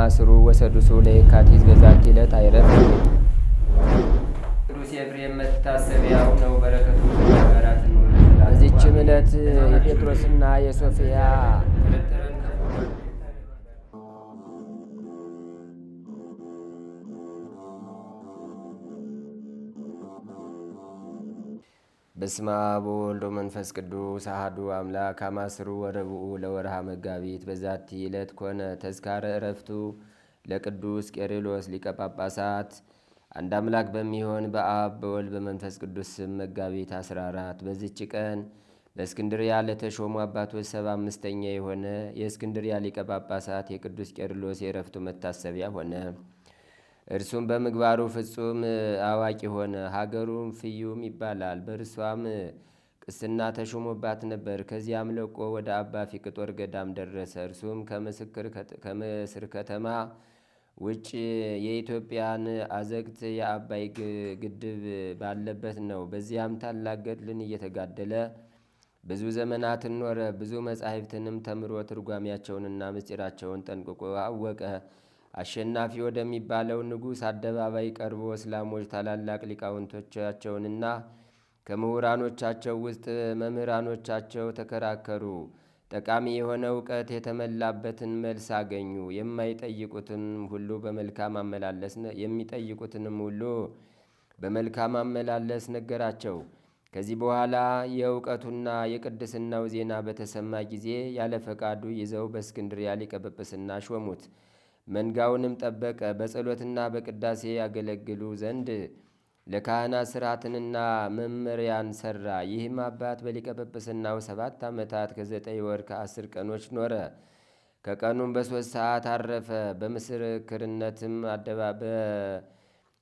ከማስሩ ወሰዱሱ ለየካቲት በዛቲ ዕለት አይረፍ። ቅዱስ ኤፍሬም መታሰቢያው ነው። በረከቱ ጋራት ነው። በዚችም ዕለት የጴጥሮስና የሶፊያ በስመ አብ ወወልድ ወመንፈስ ቅዱስ አሐዱ አምላክ አማስሩ ወረብኡ ለወርሃ መጋቢት በዛቲ ዕለት ኮነ ተዝካረ ዕረፍቱ ለቅዱስ ቄርሎስ ሊቀ ጳጳሳት። አንድ አምላክ በሚሆን በአብ በወልድ በመንፈስ ቅዱስ ስም መጋቢት 14 በዚች ቀን በእስክንድርያ ለተሾሙ አባቶች 75ኛ የሆነ የእስክንድርያ ሊቀ ጳጳሳት የቅዱስ ቄርሎስ የዕረፍቱ መታሰቢያ ሆነ። እርሱም በምግባሩ ፍጹም አዋቂ ሆነ። ሀገሩም ፍዩም ይባላል። በእርሷም ቅስና ተሾሞባት ነበር። ከዚያም ለቆ ወደ አባ ፊቅጦር ገዳም ደረሰ። እርሱም ከምስር ከተማ ውጭ የኢትዮጵያን አዘግት የአባይ ግድብ ባለበት ነው። በዚያም ታላቅ ገድልን እየተጋደለ ብዙ ዘመናትን ኖረ። ብዙ መጻሕፍትንም ተምሮ ትርጓሜያቸውንና ምስጢራቸውን ጠንቅቆ አወቀ። አሸናፊ ወደሚባለው ንጉሥ አደባባይ ቀርቦ እስላሞች ታላላቅ ሊቃውንቶቻቸውንና ከምሁራኖቻቸው ውስጥ መምህራኖቻቸው ተከራከሩ። ጠቃሚ የሆነ እውቀት የተመላበትን መልስ አገኙ። የሚጠይቁትንም ሁሉ በመልካም አመላለስ ነገራቸው። ከዚህ በኋላ የእውቀቱና የቅድስናው ዜና በተሰማ ጊዜ ያለ ፈቃዱ ይዘው በእስክንድርያ ሊቀ ጵጵስና ሾሙት። መንጋውንም ጠበቀ። በጸሎትና በቅዳሴ ያገለግሉ ዘንድ ለካህናት ሥርዓትንና መመሪያን ሠራ። ይህም አባት በሊቀ ጵጵስናው 7 ዓመታት ከ9 ወር ከ10 ቀኖች ኖረ። ከቀኑም በ3 ሰዓት አረፈ።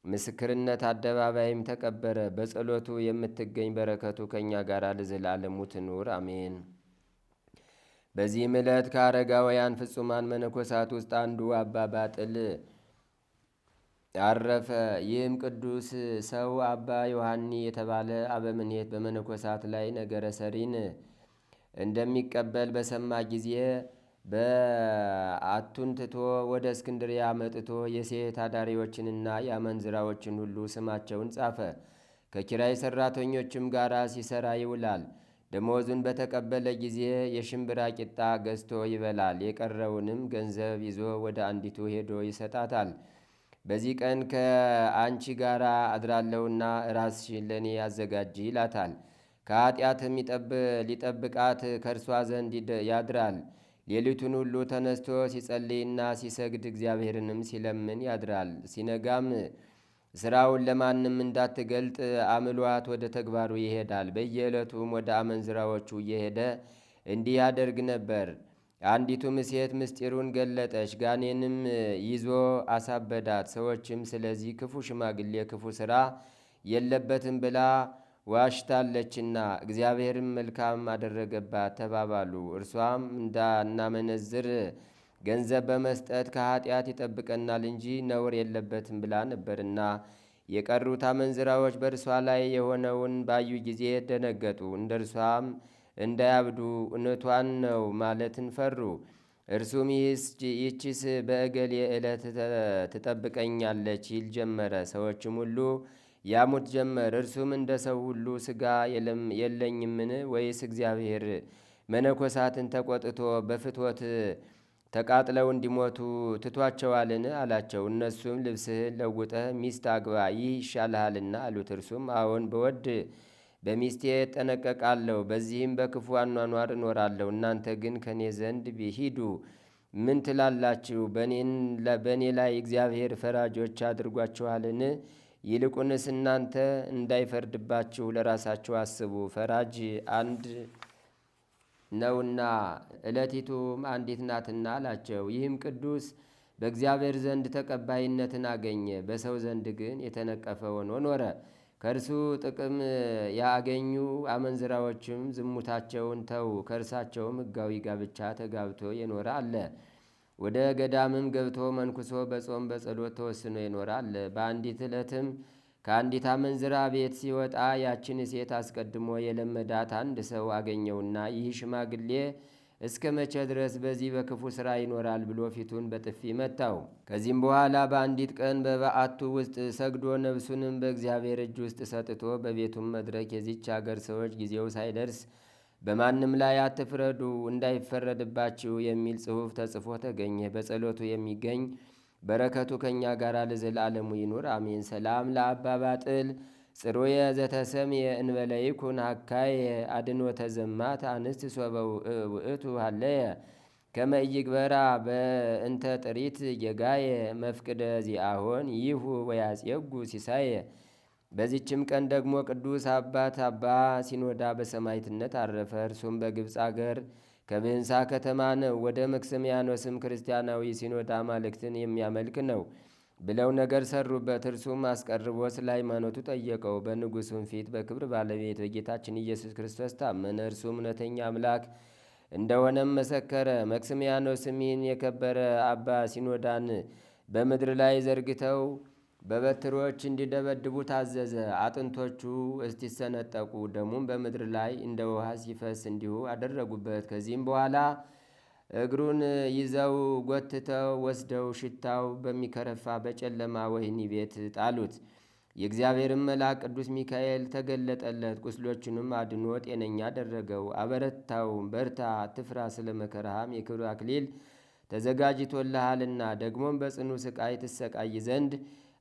በምስክርነት አደባባይም ተቀበረ። በጸሎቱ የምትገኝ በረከቱ ከእኛ ጋር ለዘላለሙ ትኑር አሜን። በዚህም ዕለት ከአረጋውያን ፍጹማን መነኮሳት ውስጥ አንዱ አባ ባጥል አረፈ። ይህም ቅዱስ ሰው አባ ዮሐኒ የተባለ አበምኔት በመነኮሳት ላይ ነገረ ሰሪን እንደሚቀበል በሰማ ጊዜ በዓቱን ትቶ ወደ እስክንድርያ መጥቶ የሴት አዳሪዎችንና የአመንዝራዎችን ሁሉ ስማቸውን ጻፈ። ከኪራይ ሠራተኞችም ጋር ሲሠራ ይውላል። ደመወዙን በተቀበለ ጊዜ የሽምብራ ቂጣ ገዝቶ ይበላል። የቀረውንም ገንዘብ ይዞ ወደ አንዲቱ ሄዶ ይሰጣታል። በዚህ ቀን ከአንቺ ጋር አድራለሁና ራስሽን ለእኔ አዘጋጂ ይላታል። ከኃጢአትም ሊጠብቃት ከእርሷ ዘንድ ያድራል። ሌሊቱን ሁሉ ተነስቶ ሲጸልይና ሲሰግድ እግዚአብሔርንም ሲለምን ያድራል። ሲነጋም ሥራውን ለማንም እንዳትገልጥ አምሏት ወደ ተግባሩ ይሄዳል። በየዕለቱም ወደ አመንዝራዎቹ እየሄደ እንዲህ ያደርግ ነበር። አንዲቱም ሴት ምስጢሩን ገለጠች፣ ጋኔንም ይዞ አሳበዳት። ሰዎችም ስለዚህ ክፉ ሽማግሌ ክፉ ሥራ የለበትም ብላ ዋሽታለችና እግዚአብሔርም መልካም አደረገባት ተባባሉ። እርሷም እንዳናመነዝር ገንዘብ በመስጠት ከኃጢአት ይጠብቀናል እንጂ ነውር የለበትም ብላ ነበርና። የቀሩት አመንዝራዎች በእርሷ ላይ የሆነውን ባዩ ጊዜ ደነገጡ። እንደ እርሷም እንዳያብዱ እውነቷን ነው ማለትን ፈሩ። እርሱም ይህችስ በእገሌ ዕለት ትጠብቀኛለች ይል ጀመረ። ሰዎችም ሁሉ ያሙት ጀመር። እርሱም እንደ ሰው ሁሉ ሥጋ የለኝምን? ወይስ እግዚአብሔር መነኮሳትን ተቆጥቶ በፍትወት ተቃጥለው እንዲሞቱ ትቷቸዋልን? አላቸው። እነሱም ልብስህን ለውጠህ ሚስት አግባ፣ ይህ ይሻልሃልና አሉት። እርሱም አዎን በወድ በሚስቴ እጠነቀቃለሁ፣ በዚህም በክፉ አኗኗር እኖራለሁ። እናንተ ግን ከእኔ ዘንድ ሂዱ። ምን ትላላችሁ? በእኔ ላይ እግዚአብሔር ፈራጆች አድርጓችኋልን? ይልቁንስ እናንተ እንዳይፈርድባችሁ ለራሳችሁ አስቡ። ፈራጅ አንድ ነውና ዕለቲቱም አንዲት ናትና አላቸው። ይህም ቅዱስ በእግዚአብሔር ዘንድ ተቀባይነትን አገኘ። በሰው ዘንድ ግን የተነቀፈ ሆኖ ኖረ። ከእርሱ ጥቅም ያገኙ አመንዝራዎችም ዝሙታቸውን ተዉ። ከእርሳቸውም ሕጋዊ ጋብቻ ተጋብቶ የኖረ አለ። ወደ ገዳምም ገብቶ መንኩሶ በጾም በጸሎት ተወስኖ የኖረ አለ። በአንዲት ዕለትም ከአንዲት አመንዝራ ቤት ሲወጣ ያችን ሴት አስቀድሞ የለመዳት አንድ ሰው አገኘውና ይህ ሽማግሌ እስከ መቼ ድረስ በዚህ በክፉ ሥራ ይኖራል ብሎ ፊቱን በጥፊ መታው። ከዚህም በኋላ በአንዲት ቀን በበዓቱ ውስጥ ሰግዶ ነፍሱንም በእግዚአብሔር እጅ ውስጥ ሰጥቶ በቤቱም መድረክ የዚች አገር ሰዎች ጊዜው ሳይደርስ በማንም ላይ አትፍረዱ እንዳይፈረድባችሁ የሚል ጽሑፍ ተጽፎ ተገኘ። በጸሎቱ የሚገኝ በረከቱ ከእኛ ጋር ለዘላለሙ ይኑር አሜን። ሰላም ለአባ ባጥል ጽሩየ ዘተሰምየ እንበለ ይኩን ሀካየ አድኖ ተዘማት አንስት ሶበ ውእቱ ሃለየ ከመ ኢይግበራ በእንተ ጥሪት ጌጋየ መፍቅደ ዚአሆን ይሁ ወያጼጉ ሲሳየ። በዚችም ቀን ደግሞ ቅዱስ አባት አባ ሲኖዳ በሰማዕትነት አረፈ። እርሱም በግብፅ አገር ከብህንሳ ከተማ ነው። ወደ መክስሚያኖስም ክርስቲያናዊ ሲኖዳ አማልክትን የሚያመልክ ነው ብለው ነገር ሰሩበት። እርሱም አስቀርቦ ስለ ሃይማኖቱ ጠየቀው። በንጉሱም ፊት በክብር ባለቤት በጌታችን ኢየሱስ ክርስቶስ ታመነ። እርሱም እውነተኛ አምላክ እንደሆነም መሰከረ። መክስሚያኖስም ይህን የከበረ አባ ሲኖዳን በምድር ላይ ዘርግተው በበትሮች እንዲደበድቡ ታዘዘ። አጥንቶቹ እስቲሰነጠቁ ደሙም በምድር ላይ እንደ ውሃ ሲፈስ እንዲሁ አደረጉበት። ከዚህም በኋላ እግሩን ይዘው ጎትተው ወስደው ሽታው በሚከረፋ በጨለማ ወህኒ ቤት ጣሉት። የእግዚአብሔርም መልአክ ቅዱስ ሚካኤል ተገለጠለት። ቁስሎቹንም አድኖ ጤነኛ አደረገው። አበረታው። በርታ፣ አትፍራ፣ ስለ መከራህም የክብር አክሊል ተዘጋጅቶልሃልና ደግሞም በጽኑ ስቃይ ትሰቃይ ዘንድ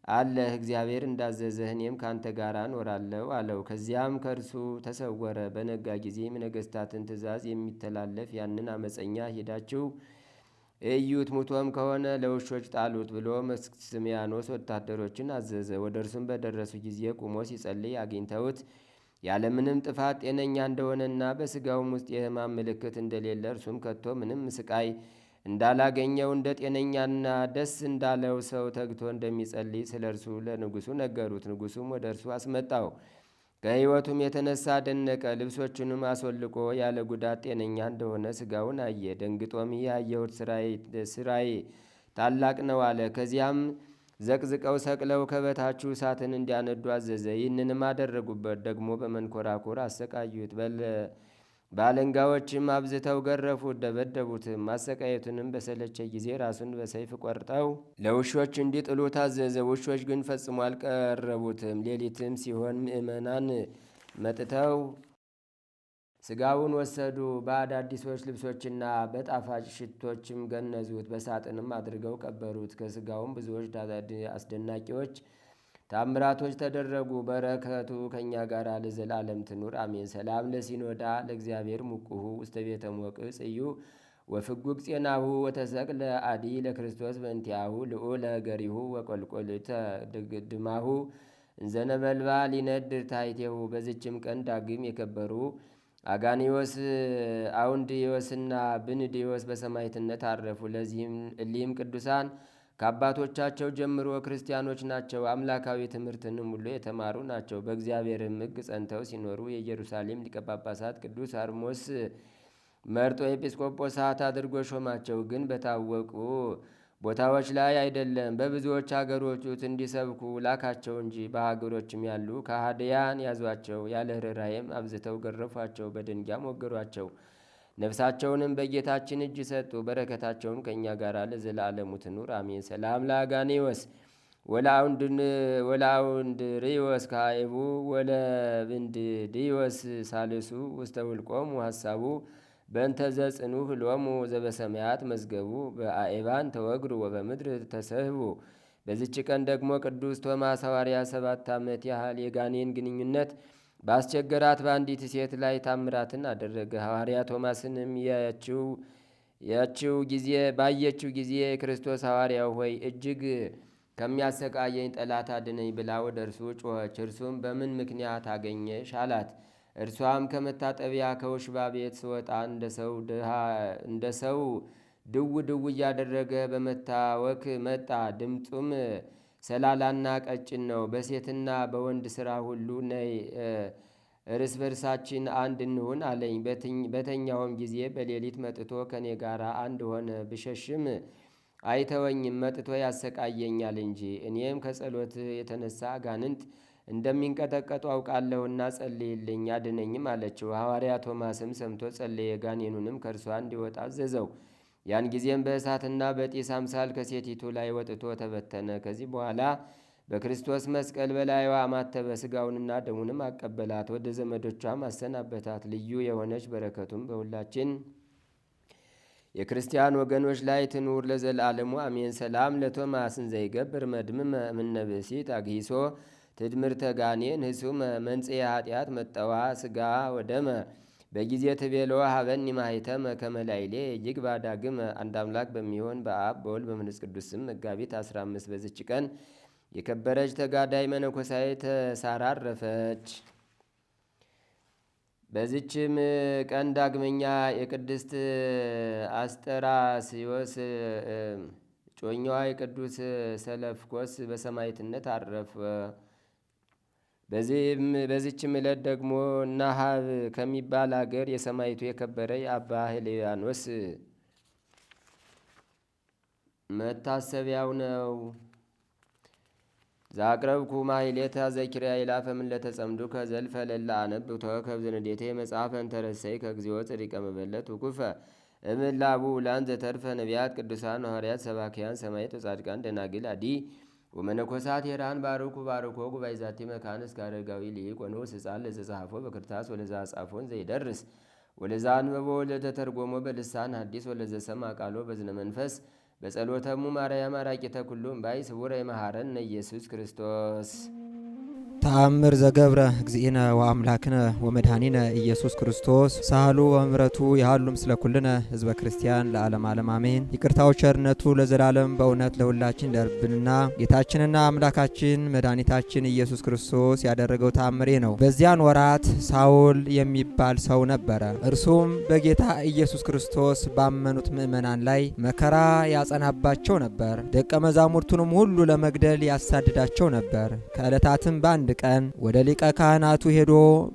አለህ። እግዚአብሔር እንዳዘዘህ እኔም ካንተ ጋር እኖራለሁ አለው። ከዚያም ከእርሱ ተሰወረ። በነጋ ጊዜም ነገሥታትን ትእዛዝ የሚተላለፍ ያንን አመፀኛ ሄዳችሁ እዩት፣ ሙቶም ከሆነ ለውሾች ጣሉት ብሎ መክስሚያኖስ ወታደሮችን አዘዘ። ወደ እርሱም በደረሱ ጊዜ ቁሞ ሲጸልይ አግኝተውት ያለምንም ጥፋት ጤነኛ እንደሆነና በሥጋውም ውስጥ የሕማም ምልክት እንደሌለ እርሱም ከቶ ምንም ስቃይ እንዳላገኘው እንደ ጤነኛና ደስ እንዳለው ሰው ተግቶ እንደሚጸልይ ስለ እርሱ ለንጉሡ ነገሩት። ንጉሡም ወደ እርሱ አስመጣው። ከሕይወቱም የተነሳ ደነቀ። ልብሶቹንም አስወልቆ ያለ ጉዳት ጤነኛ እንደሆነ ሥጋውን አየ። ደንግጦም ያየሁት ስራዬ ታላቅ ነው አለ። ከዚያም ዘቅዝቀው ሰቅለው ከበታቹ እሳትን እንዲያነዱ አዘዘ። ይህንንም አደረጉበት። ደግሞ በመንኮራኩር አሰቃዩት። በአለንጋዎችም አብዝተው ገረፉት፣ ደበደቡትም። ማሰቃየቱንም በሰለቸ ጊዜ ራሱን በሰይፍ ቆርጠው ለውሾች እንዲጥሉ ታዘዘ። ውሾች ግን ፈጽሞ አልቀረቡትም። ሌሊትም ሲሆን ምእመናን መጥተው ስጋውን ወሰዱ። በአዳዲሶች ልብሶችና በጣፋጭ ሽቶችም ገነዙት። በሳጥንም አድርገው ቀበሩት። ከስጋውም ብዙዎች አስደናቂዎች ታምራቶች ተደረጉ። በረከቱ ከእኛ ጋር ለዘላለም ትኑር አሜን። ሰላም ለሲኖዳ ለእግዚአብሔር ሙቁሁ ውስተ ቤተ ሞቅዕ ጽዩ ወፍጉግ ጼናሁ ወተሰቅለ አዲ ለክርስቶስ በእንቲአሁ ልዑለ ገሪሁ ወቆልቆልተ ድማሁ እንዘነበልባ ሊነድር ታይቴሁ። በዚችም ቀን ዳግም የከበሩ አጋኒዮስ አውንድዮስና ብንድዮስ በሰማዕትነት አረፉ። እሊህም ቅዱሳን ከአባቶቻቸው ጀምሮ ክርስቲያኖች ናቸው። አምላካዊ ትምህርትንም ሁሉ የተማሩ ናቸው። በእግዚአብሔርም ሕግ ጸንተው ሲኖሩ የኢየሩሳሌም ሊቀ ጳጳሳት ቅዱስ አርሞስ መርጦ ኤጲስቆጶሳት አድርጎ ሾማቸው። ግን በታወቁ ቦታዎች ላይ አይደለም፣ በብዙዎች አገሮች ውስጥ እንዲሰብኩ ላካቸው እንጂ። በሀገሮችም ያሉ ከሃዲያን ያዟቸው፣ ያለ ርኅራኄም አብዝተው ገረፏቸው፣ በድንጋይም ወገሯቸው። ነፍሳቸውንም በጌታችን እጅ ሰጡ። በረከታቸውም ከእኛ ጋር ለዘላለሙ ትኑር አሜን። ሰላም ለአጋኔወስ ወለአውንድሪዮስ ካይቡ ወለብንድድዮስ ሳልሱ ውስተ ውልቆሙ ሀሳቡ በእንተ ዘጽኑ ህሎሙ ዘበሰማያት መዝገቡ በአኤባን ተወግሩ ወበምድር ተሰህቡ። በዚች ቀን ደግሞ ቅዱስ ቶማስ ሐዋርያ 7 ዓመት ያህል የጋኔን ግንኙነት ባስቸገራት በአንዲት ሴት ላይ ታምራትን አደረገ። ሐዋርያ ቶማስንም ባየችው ጊዜ ክርስቶስ ሐዋርያው ሆይ እጅግ ከሚያሰቃየኝ ጠላት አድነኝ ብላ ወደ እርሱ ጮኸች። እርሱም በምን ምክንያት አገኘሽ አላት። እርሷም ከመታጠቢያ ከውሽባ ቤት ስወጣ እንደ ሰው ድው ድው እያደረገ በመታወክ መጣ። ድምፁም ሰላላና ቀጭን ነው። በሴትና በወንድ ሥራ ሁሉ ነይ እርስ በርሳችን አንድ እንሁን አለኝ። በተኛውም ጊዜ በሌሊት መጥቶ ከኔ ጋር አንድ ሆነ። ብሸሽም አይተወኝም፣ መጥቶ ያሰቃየኛል እንጂ። እኔም ከጸሎት የተነሳ አጋንንት እንደሚንቀጠቀጡ አውቃለሁና ጸልይልኝ አድነኝም አለችው። ሐዋርያ ቶማስም ሰምቶ ጸለየ፣ ጋኔኑንም ከእርሷ እንዲወጣ አዘዘው። ያን ጊዜም በእሳትና በጢስ አምሳል ከሴቲቱ ላይ ወጥቶ ተበተነ። ከዚህ በኋላ በክርስቶስ መስቀል በላይዋ አማተበ፣ ሥጋውንና ደሙንም አቀበላት፣ ወደ ዘመዶቿም አሰናበታት። ልዩ የሆነች በረከቱም በሁላችን የክርስቲያን ወገኖች ላይ ትኑር ለዘላለሙ አሜን። ሰላም ለቶማስን ዘይገብር መድምመ እምነበሲት አግሂሶ ትድምርተ ጋኔን ህሱመ መንጽሔ ኃጢአት መጠዋ ሥጋ ወደመ በጊዜ ትቤሎ ሀበኒ ማኅተመ ከመላይሌ ይግ ባዳግመ። አንድ አምላክ በሚሆን በአብ በወልድ በመንፈስ ቅዱስ ስም መጋቢት 15 በዝች ቀን የከበረች ተጋዳይ መነኮሳይት ሳራ አረፈች። በዚችም ቀን ዳግመኛ የቅድስት አስጠራስዮስ ጮኛዋ የቅዱስ ሰለፍኮስ በሰማዕትነት አረፈ። በዚችም ዕለት ደግሞ ናሃብ ከሚባል አገር የሰማዕቱ የከበረ የአባ ሄልያኖስ መታሰቢያው ነው። ዛቅረብኩ ማሕሌተ ዘኪርያ ይላፈምን ለተጸምዱ ከዘልፈ ለላ አነብብ ተወከብ ዘንዴቴ መጽሐፈን ተረሰይ ከግዚኦ ጽዲቀ መበለት ውኩፈ እምላቡ ውላን ዘተርፈ ነቢያት ቅዱሳን ሐዋርያት ሰባኪያን ሰማዕታት ወጻድቃን ደናግል አዲ ወመነኮሳት ሄራን ባርኩ ባርኮ ጉባኤ ዛቲ መካን እስከ አረጋዊ ሊቅ ወንዑስ ሕፃን ለዘጸሐፎ በክርታስ ወለዛ ጻፎን ዘይደርስ ወለዛ አንበቦ ለተተርጎሞ በልሳን ሐዲስ ወለዘሰማ ቃሎ በዝነ መንፈስ በጸሎተሙ ማርያም አራቂተ ኩሉም ባይ ስውረ የመሐረነ ኢየሱስ ክርስቶስ ተአምር ዘገብረ እግዚእነ ወአምላክነ ወመድኃኒነ ኢየሱስ ክርስቶስ ሳህሉ ወምረቱ ያህሉ ምስለ ኩልነ ህዝበ ክርስቲያን ለዓለም ዓለም አሜን። ይቅርታው ቸርነቱ ለዘላለም በእውነት ለሁላችን ደርብንና ጌታችንና አምላካችን መድኃኒታችን ኢየሱስ ክርስቶስ ያደረገው ተአምሬ ነው። በዚያን ወራት ሳውል የሚባል ሰው ነበረ። እርሱም በጌታ ኢየሱስ ክርስቶስ ባመኑት ምእመናን ላይ መከራ ያጸናባቸው ነበር። ደቀ መዛሙርቱንም ሁሉ ለመግደል ያሳድዳቸው ነበር። ከዕለታትም በአንድ ቀን ወደ ሊቀ ካህናቱ ሄዶ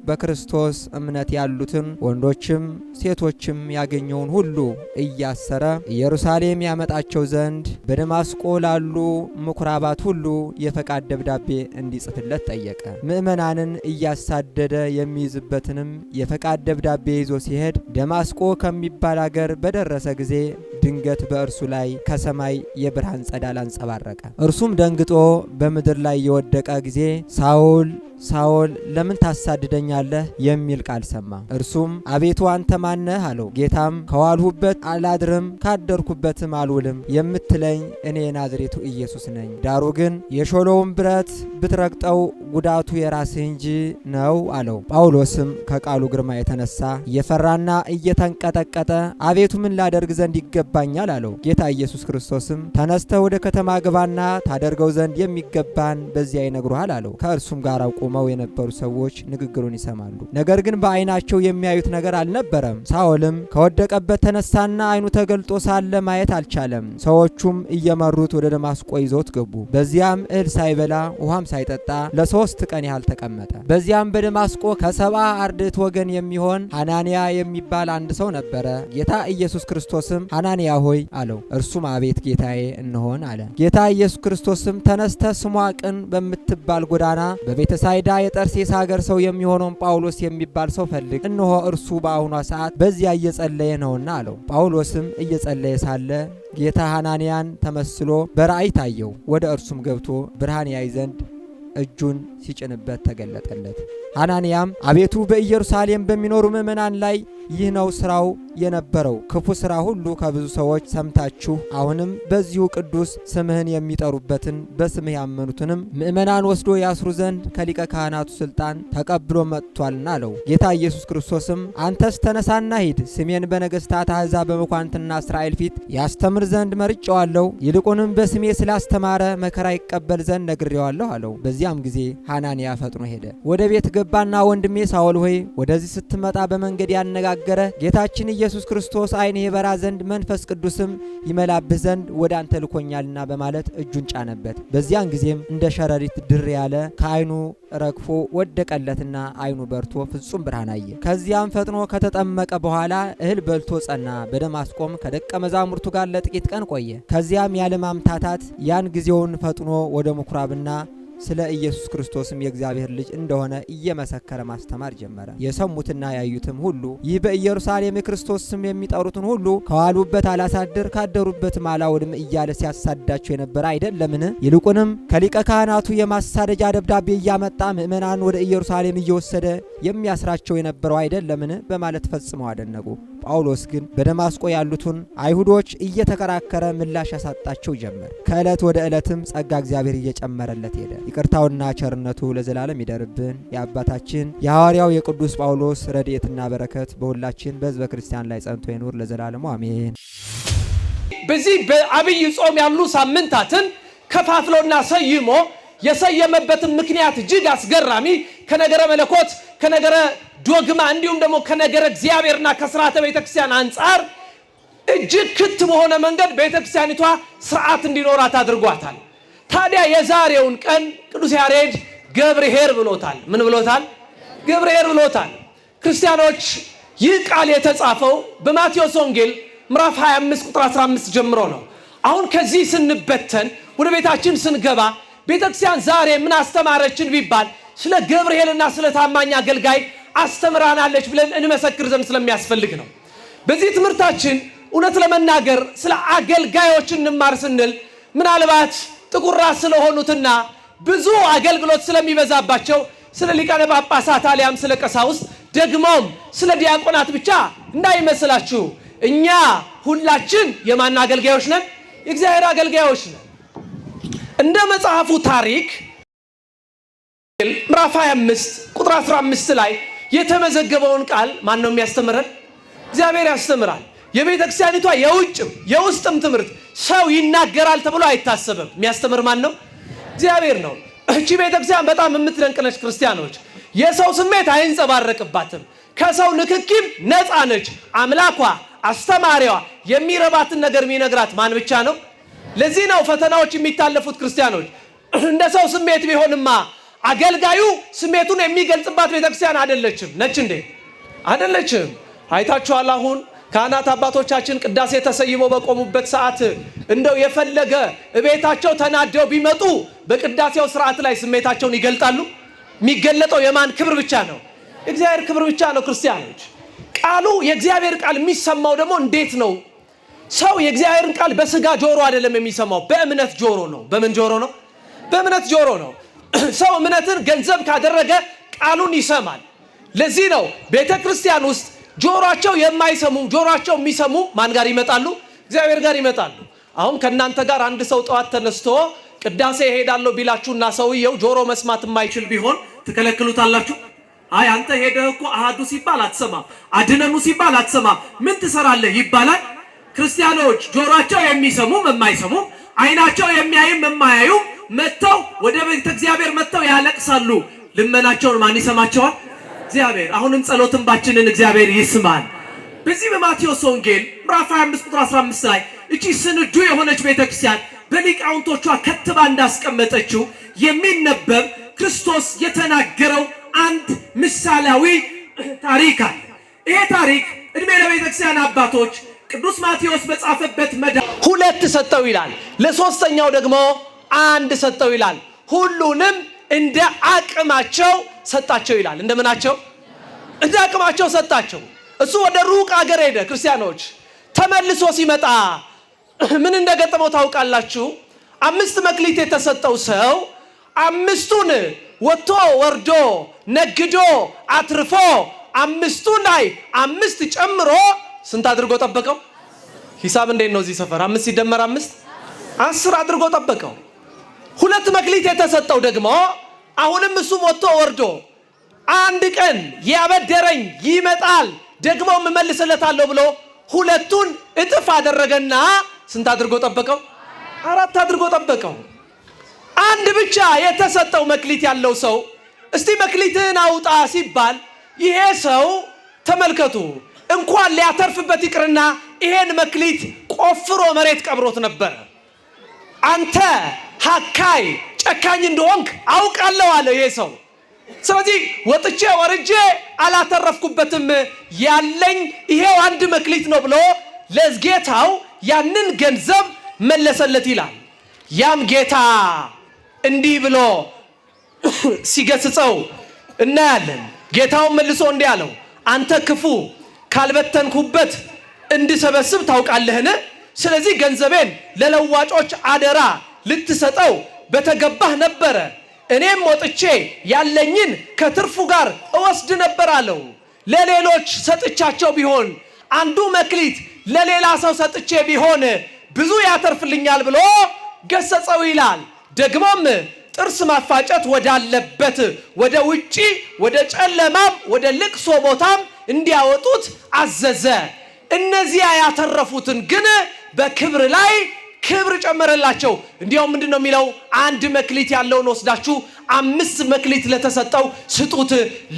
በክርስቶስ እምነት ያሉትን ወንዶችም ሴቶችም ያገኘውን ሁሉ እያሰረ ኢየሩሳሌም ያመጣቸው ዘንድ በደማስቆ ላሉ ምኩራባት ሁሉ የፈቃድ ደብዳቤ እንዲጽፍለት ጠየቀ። ምእመናንን እያሳደደ የሚይዝበትንም የፈቃድ ደብዳቤ ይዞ ሲሄድ ደማስቆ ከሚባል አገር በደረሰ ጊዜ ድንገት በእርሱ ላይ ከሰማይ የብርሃን ጸዳል አንጸባረቀ። እርሱም ደንግጦ በምድር ላይ የወደቀ ጊዜ ሳውል ሳውል ለምን ታሳድደኛለህ የሚል ቃል ሰማ። እርሱም አቤቱ አንተ ማነህ አለው። ጌታም ከዋልሁበት አላድርም ካደርኩበትም አልውልም የምትለኝ እኔ ናዝሬቱ ኢየሱስ ነኝ። ዳሩ ግን የሾለውን ብረት ብትረግጠው ጉዳቱ የራስህ እንጂ ነው አለው። ጳውሎስም ከቃሉ ግርማ የተነሳ እየፈራና እየተንቀጠቀጠ አቤቱ ምን ላደርግ ዘንድ ይገባኛል አለው። ጌታ ኢየሱስ ክርስቶስም ተነስተህ ወደ ከተማ ግባና ታደርገው ዘንድ የሚገባን በዚያ ይነግሩሃል አለው። ከእርሱም ጋር ቆመው የነበሩ ሰዎች ንግግሩን ይሰማሉ። ነገር ግን በዓይናቸው የሚያዩት ነገር አልነበረም። ሳኦልም ከወደቀበት ተነሳና ዓይኑ ተገልጦ ሳለ ማየት አልቻለም። ሰዎቹም እየመሩት ወደ ደማስቆ ይዘውት ገቡ። በዚያም እህል ሳይበላ ውሃም ሳይጠጣ ለ3 ቀን ያህል ተቀመጠ። በዚያም በደማስቆ ከ70 አርድእት ወገን የሚሆን ሐናንያ የሚባል አንድ ሰው ነበረ። ጌታ ኢየሱስ ክርስቶስም ሐናንያ ሆይ አለው። እርሱም አቤት ጌታዬ እንሆን አለ። ጌታ ኢየሱስ ክርስቶስም ተነስተ ስሟ ቅን በምትባል ጎዳና በቤተሳይዳ የጠርሴስ ሀገር ሰው የሚሆነውን ጳውሎስ የሚባል ሰው ፈልግ፣ እነሆ እርሱ በአሁኗ ሰዓት በዚያ እየጸለየ ነውና አለው። ጳውሎስም እየጸለየ ሳለ ጌታ ሐናንያን ተመስሎ በራእይ ታየው። ወደ እርሱም ገብቶ ብርሃን ያይ ዘንድ እጁን ሲጭንበት ተገለጠለት። ሐናንያም አቤቱ በኢየሩሳሌም በሚኖሩ ምእመናን ላይ ይህ ነው ስራው የነበረው ክፉ ስራ ሁሉ ከብዙ ሰዎች ሰምታችሁ፣ አሁንም በዚሁ ቅዱስ ስምህን የሚጠሩበትን በስምህ ያመኑትንም ምእመናን ወስዶ ያስሩ ዘንድ ከሊቀ ካህናቱ ስልጣን ተቀብሎ መጥቷልና አለው። ጌታ ኢየሱስ ክርስቶስም አንተስ ተነሳና ሂድ፣ ስሜን በነገሥታት አሕዛብ በመኳንንትና እስራኤል ፊት ያስተምር ዘንድ መርጬዋለሁ። ይልቁንም በስሜ ስላስተማረ መከራ ይቀበል ዘንድ ነግሬዋለሁ አለው። በዚያም ጊዜ ሐናንያ ፈጥኖ ሄደ። ወደ ቤት ገባና ወንድሜ ሳውል ሆይ ወደዚህ ስትመጣ በመንገድ ያነጋገረ ጌታችን ኢየሱስ ክርስቶስ ዓይንህ ይበራ ዘንድ መንፈስ ቅዱስም ይመላብህ ዘንድ ወደ አንተ ልኮኛልና በማለት እጁን ጫነበት። በዚያን ጊዜም እንደ ሸረሪት ድር ያለ ከዓይኑ ረግፎ ወደቀለትና ዓይኑ በርቶ ፍጹም ብርሃን አየ። ከዚያም ፈጥኖ ከተጠመቀ በኋላ እህል በልቶ ጸና። በደማስቆም ከደቀ መዛሙርቱ ጋር ለጥቂት ቀን ቆየ። ከዚያም ያለ ማምታታት ያን ጊዜውን ፈጥኖ ወደ ምኩራብና ስለ ኢየሱስ ክርስቶስም የእግዚአብሔር ልጅ እንደሆነ እየመሰከረ ማስተማር ጀመረ። የሰሙትና ያዩትም ሁሉ ይህ በኢየሩሳሌም የክርስቶስ ስም የሚጠሩትን ሁሉ ከዋሉበት አላሳድር ካደሩበትም አላውድም እያለ ሲያሳዳቸው የነበረ አይደለምን? ይልቁንም ከሊቀ ካህናቱ የማሳደጃ ደብዳቤ እያመጣ ምእመናን ወደ ኢየሩሳሌም እየወሰደ የሚያስራቸው የነበረው አይደለምን? በማለት ፈጽመው አደነቁ። ጳውሎስ ግን በደማስቆ ያሉትን አይሁዶች እየተከራከረ ምላሽ ያሳጣቸው ጀመር። ከዕለት ወደ ዕለትም ጸጋ እግዚአብሔር እየጨመረለት ሄደ። ይቅርታውና ቸርነቱ ለዘላለም ይደርብን። የአባታችን የሐዋርያው የቅዱስ ጳውሎስ ረድኤትና በረከት በሁላችን በሕዝበ ክርስቲያን ላይ ጸንቶ ይኑር ለዘላለሙ አሜን። በዚህ በአብይ ጾም ያሉ ሳምንታትን ከፋፍሎና ሰይሞ የሰየመበትን ምክንያት እጅግ አስገራሚ ከነገረ መለኮት ከነገረ ዶግማ እንዲሁም ደግሞ ከነገረ እግዚአብሔርና ከሥርዓተ ቤተክርስቲያን አንጻር እጅግ ክት በሆነ መንገድ ቤተክርስቲያኒቷ ስርዓት እንዲኖራት አድርጓታል። ታዲያ የዛሬውን ቀን ቅዱስ ያሬድ ገብርኄር ብሎታል። ምን ብሎታል? ገብርኄር ብሎታል። ክርስቲያኖች ይህ ቃል የተጻፈው በማቴዎስ ወንጌል ምዕራፍ 25 ቁጥር 15 ጀምሮ ነው። አሁን ከዚህ ስንበተን ወደ ቤታችን ስንገባ ቤተክርስቲያን ዛሬ ምን አስተማረችን ቢባል ስለ ገብርኄርና ስለ ታማኝ አገልጋይ አስተምራናለች ብለን እንመሰክር ዘንድ ስለሚያስፈልግ ነው። በዚህ ትምህርታችን እውነት ለመናገር ስለ አገልጋዮች እንማር ስንል ምናልባት ጥቁር ራስ ስለሆኑትና ብዙ አገልግሎት ስለሚበዛባቸው ስለ ሊቃነ ጳጳሳት አሊያም ስለ ቀሳውስት ደግሞም ስለ ዲያቆናት ብቻ እንዳይመስላችሁ። እኛ ሁላችን የማን አገልጋዮች ነን? የእግዚአብሔር አገልጋዮች ነን። እንደ መጽሐፉ ታሪክ ምዕራፍ 25 ቁጥር 15 ላይ የተመዘገበውን ቃል ማን ነው የሚያስተምረን? እግዚአብሔር ያስተምራል። የቤተ ክርስቲያኒቷ የውጭም የውስጥም ትምህርት ሰው ይናገራል ተብሎ አይታሰብም። የሚያስተምር ማን ነው? እግዚአብሔር ነው። እቺ ቤተ ክርስቲያን በጣም የምትደንቅ ነች። ክርስቲያኖች የሰው ስሜት አይንጸባረቅባትም። ከሰው ንክኪም ነፃ ነች። አምላኳ አስተማሪዋ የሚረባትን ነገር የሚነግራት ማን ብቻ ነው? ለዚህ ነው ፈተናዎች የሚታለፉት። ክርስቲያኖች እንደ ሰው ስሜት ቢሆንማ አገልጋዩ ስሜቱን የሚገልጽባት ቤተክርስቲያን አይደለችም። ነች እንዴ? አይደለችም። አይታችኋል። አሁን ካህናት አባቶቻችን ቅዳሴ ተሰይመው በቆሙበት ሰዓት እንደው የፈለገ እቤታቸው ተናደው ቢመጡ በቅዳሴው ስርዓት ላይ ስሜታቸውን ይገልጣሉ። የሚገለጠው የማን ክብር ብቻ ነው? እግዚአብሔር ክብር ብቻ ነው። ክርስቲያኖች ቃሉ የእግዚአብሔር ቃል የሚሰማው ደግሞ እንዴት ነው? ሰው የእግዚአብሔርን ቃል በስጋ ጆሮ አይደለም የሚሰማው፣ በእምነት ጆሮ ነው። በምን ጆሮ ነው? በእምነት ጆሮ ነው። ሰው እምነትን ገንዘብ ካደረገ ቃሉን ይሰማል። ለዚህ ነው ቤተ ክርስቲያን ውስጥ ጆሮአቸው የማይሰሙ ጆሮአቸው የሚሰሙ ማን ጋር ይመጣሉ? እግዚአብሔር ጋር ይመጣሉ። አሁን ከእናንተ ጋር አንድ ሰው ጠዋት ተነስቶ ቅዳሴ እሄዳለሁ ቢላችሁና ሰውየው ጆሮ መስማት የማይችል ቢሆን ትከለክሉታላችሁ? አይ አንተ ሄደህ እኮ አሃዱ ሲባል አትሰማም፣ አድነኑ ሲባል አትሰማም፣ ምን ትሰራለህ ይባላል። ክርስቲያኖች ጆሮአቸው የሚሰሙም የማይሰሙም አይናቸው የሚያይም የማያዩ መጥተው ወደ ቤተ እግዚአብሔር መጥተው ያለቅሳሉ። ልመናቸውን ማን ይሰማቸዋል? እግዚአብሔር። አሁንም ጸሎት እንባችንን እግዚአብሔር ይስማል። በዚህ በማቴዎስ ወንጌል ምዕራፍ 25 ቁጥር 15 ላይ እቺ ስንዱ የሆነች ቤተክርስቲያን በሊቃውንቶቿ ከትባ እንዳስቀመጠችው የሚነበብ ክርስቶስ የተናገረው አንድ ምሳሌያዊ ታሪክ አለ። ይሄ ታሪክ እድሜ ለቤተክርስቲያን አባቶች ቅዱስ ማቴዎስ በጻፈበት ሁለት ሰጠው ይላል፣ ለሶስተኛው ደግሞ አንድ ሰጠው ይላል። ሁሉንም እንደ አቅማቸው ሰጣቸው ይላል። እንደምናቸው? እንደ አቅማቸው ሰጣቸው። እሱ ወደ ሩቅ ሀገር ሄደ። ክርስቲያኖች ተመልሶ ሲመጣ ምን እንደገጠመው ታውቃላችሁ? 5 መክሊት የተሰጠው ሰው 5ቱን ወጥቶ ወርዶ ነግዶ አትርፎ 5ቱን ላይ 5 ጨምሮ ስንት አድርጎ ጠበቀው? ሂሳብ እንዴት ነው እዚህ ሰፈር? 5 ሲደመር 5 10 አድርጎ ጠበቀው። 2 መክሊት የተሰጠው ደግሞ አሁንም እሱ ወጥቶ ወርዶ አንድ ቀን ያበደረኝ ይመጣል ደግሞ እመልስለታለሁ ብሎ 2ቱን እጥፍ አደረገና ስንት አድርጎ ጠበቀው? 4 አድርጎ ጠበቀው። አንድ ብቻ የተሰጠው መክሊት ያለው ሰው እስቲ መክሊትህን አውጣ ሲባል ይሄ ሰው ተመልከቱ እንኳን ሊያተርፍበት ይቅርና ይሄን መክሊት ቆፍሮ መሬት ቀብሮት ነበር። አንተ ሐካይ ጨካኝ እንደሆንክ አውቃለሁ አለ ይሄ ሰው። ስለዚህ ወጥቼ ወርጄ አላተረፍኩበትም፣ ያለኝ ይሄው አንድ መክሊት ነው ብሎ ለጌታው ያንን ገንዘብ መለሰለት ይላል። ያም ጌታ እንዲህ ብሎ ሲገስጸው እናያለን። ጌታውን መልሶ እንዲህ አለው፣ አንተ ክፉ ካልበተንኩበት እንድሰበስብ ታውቃለህን? ስለዚህ ገንዘቤን ለለዋጮች አደራ ልትሰጠው በተገባህ ነበረ። እኔም ወጥቼ ያለኝን ከትርፉ ጋር እወስድ ነበር አለው። ለሌሎች ሰጥቻቸው ቢሆን አንዱ መክሊት ለሌላ ሰው ሰጥቼ ቢሆን ብዙ ያተርፍልኛል ብሎ ገሰጸው ይላል። ደግሞም ጥርስ ማፋጨት ወዳለበት ወደ ውጪ ወደ ጨለማም ወደ ልቅሶ ቦታም እንዲያወጡት አዘዘ። እነዚያ ያተረፉትን ግን በክብር ላይ ክብር ጨመረላቸው። እንዲያውም ምንድነው የሚለው? አንድ መክሊት ያለውን ወስዳችሁ 5 መክሊት ለተሰጠው ስጡት፣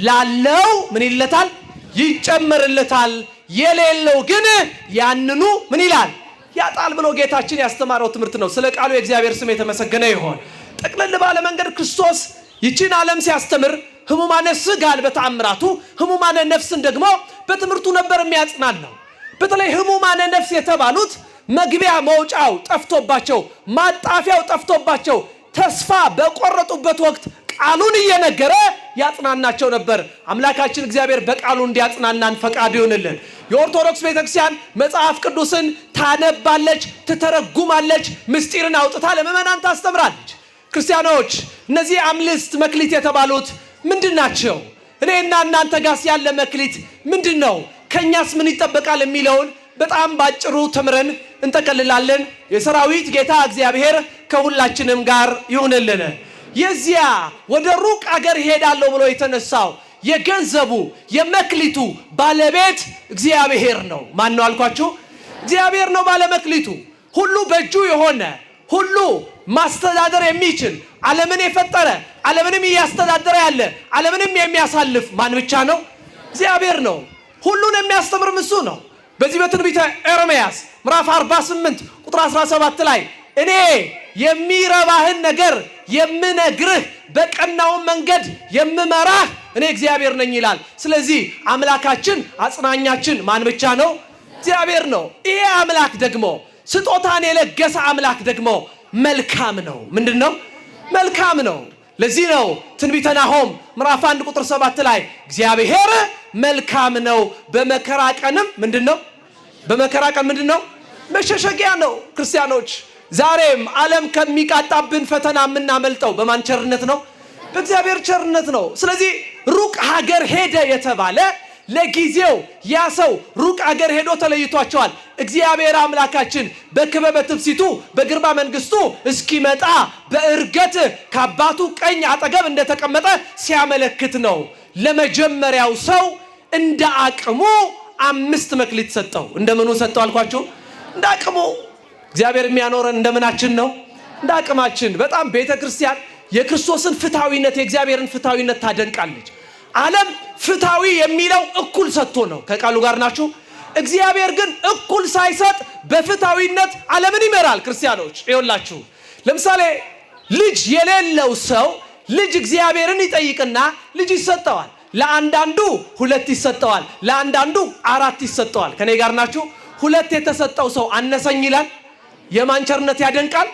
ላለው ምን ይለታል? ይጨመርለታል፣ የሌለው ግን ያንኑ ምን ይላል? ያጣል ብሎ ጌታችን ያስተማረው ትምህርት ነው። ስለ ቃሉ የእግዚአብሔር ስም የተመሰገነ ይሁን። ጠቅለል ባለ መንገድ ክርስቶስ ይችን ዓለም ሲያስተምር ህሙማነ ሥጋን በተአምራቱ ህሙማነ ነፍስን ደግሞ በትምህርቱ ነበር የሚያጽናናው። በተለይ ህሙማነ ነፍስ የተባሉት መግቢያ መውጫው ጠፍቶባቸው ማጣፊያው ጠፍቶባቸው ተስፋ በቆረጡበት ወቅት ቃሉን እየነገረ ያጽናናቸው ነበር። አምላካችን እግዚአብሔር በቃሉ እንዲያጽናናን ፈቃዱ ይሁንልን። የኦርቶዶክስ ቤተክርስቲያን መጽሐፍ ቅዱስን ታነባለች፣ ትተረጉማለች፣ ምስጢርን አውጥታ ለምእመናን ታስተምራለች። ክርስቲያኖች እነዚህ 5 መክሊት የተባሉት ምንድን ናቸው? እኔና እናንተ ጋስ ያለ መክሊት ምንድን ነው? ከኛስ ምን ይጠበቃል የሚለውን በጣም ባጭሩ ተምረን እንጠቀልላለን። የሰራዊት ጌታ እግዚአብሔር ከሁላችንም ጋር ይሁንልን። የዚያ ወደ ሩቅ አገር ሄዳለሁ ብሎ የተነሳው የገንዘቡ የመክሊቱ ባለቤት እግዚአብሔር ነው። ማን ነው አልኳችሁ? እግዚአብሔር ነው ባለመክሊቱ። ሁሉ በእጁ የሆነ ሁሉ ማስተዳደር የሚችል ዓለምን የፈጠረ ዓለምንም እያስተዳደረ ያለ ዓለምንም የሚያሳልፍ ማን ብቻ ነው? እግዚአብሔር ነው። ሁሉን የሚያስተምርም እሱ ነው። በዚህ በትንቢተ ኤርምያስ ምዕራፍ 48 ቁጥር 17 ላይ እኔ የሚረባህን ነገር የምነግርህ በቀናውን መንገድ የምመራህ እኔ እግዚአብሔር ነኝ ይላል። ስለዚህ አምላካችን አጽናኛችን ማን ብቻ ነው? እግዚአብሔር ነው። ይሄ አምላክ ደግሞ ስጦታን የለገሰ አምላክ ደግሞ መልካም ነው። ምንድን ነው? መልካም ነው። ለዚህ ነው ትንቢተ ናሆም ምዕራፍ 1 ቁጥር 7 ላይ እግዚአብሔር መልካም ነው፣ በመከራ ቀንም ምንድን ነው? በመከራ ቀን ምንድን ነው? መሸሸጊያ ነው። ክርስቲያኖች ዛሬም ዓለም ከሚቃጣብን ፈተና የምናመልጠው በማን ቸርነት ነው? በእግዚአብሔር ቸርነት ነው። ስለዚህ ሩቅ ሀገር ሄደ የተባለ ለጊዜው ያ ሰው ሩቅ ሀገር ሄዶ ተለይቷቸዋል። እግዚአብሔር አምላካችን በክበበ ትብሲቱ በግርማ መንግስቱ እስኪመጣ በእርገት ከአባቱ ቀኝ አጠገብ እንደተቀመጠ ሲያመለክት ነው። ለመጀመሪያው ሰው እንደ አቅሙ 5 መክሊት ሰጠው። እንደምኑ ሰጠው አልኳችሁ? እንደ አቅሙ። እግዚአብሔር የሚያኖረን እንደምናችን ነው? እንደ አቅማችን። በጣም ቤተክርስቲያን የክርስቶስን ፍትሃዊነት የእግዚአብሔርን ፍትሃዊነት ታደንቃለች። ዓለም ፍትሃዊ የሚለው እኩል ሰጥቶ ነው። ከቃሉ ጋር ናችሁ? እግዚአብሔር ግን እኩል ሳይሰጥ በፍትሃዊነት ዓለምን ይመራል። ክርስቲያኖች ይኸውላችሁ፣ ለምሳሌ ልጅ የሌለው ሰው ልጅ እግዚአብሔርን ይጠይቅና ልጅ ይሰጠዋል። ለአንዳንዱ 2 ይሰጠዋል፣ ለአንዳንዱ 4 ይሰጠዋል። ከኔ ጋር ናችሁ? 2 የተሰጠው ሰው አነሰኝ ይላል። የማን ቸርነት ያደንቃል?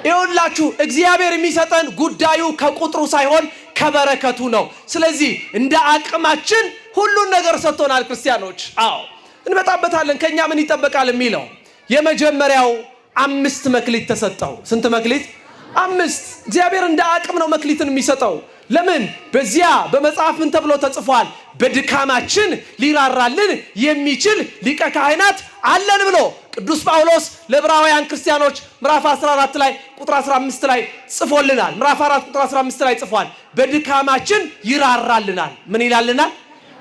ይኸውላችሁ እግዚአብሔር የሚሰጠን ጉዳዩ ከቁጥሩ ሳይሆን ከበረከቱ ነው። ስለዚህ እንደ አቅማችን ሁሉን ነገር ሰጥቶናል። ክርስቲያኖች አዎ እንመጣበታለን። ከኛ ምን ይጠበቃል የሚለው የመጀመሪያው 5 መክሊት ተሰጠው። ስንት መክሊት? 5። እግዚአብሔር እንደ አቅም ነው መክሊትን የሚሰጠው። ለምን? በዚያ በመጽሐፍ ምን ተብሎ ተጽፏል? በድካማችን ሊራራልን የሚችል ሊቀ ካህናት አለን ብሎ ቅዱስ ጳውሎስ ለዕብራውያን ክርስቲያኖች ምዕራፍ 14 ላይ ቁጥር 15 ላይ ጽፎልናል። ምዕራፍ 4 ቁጥር 15 ላይ ጽፏል። በድካማችን ይራራልናል። ምን ይላልናል?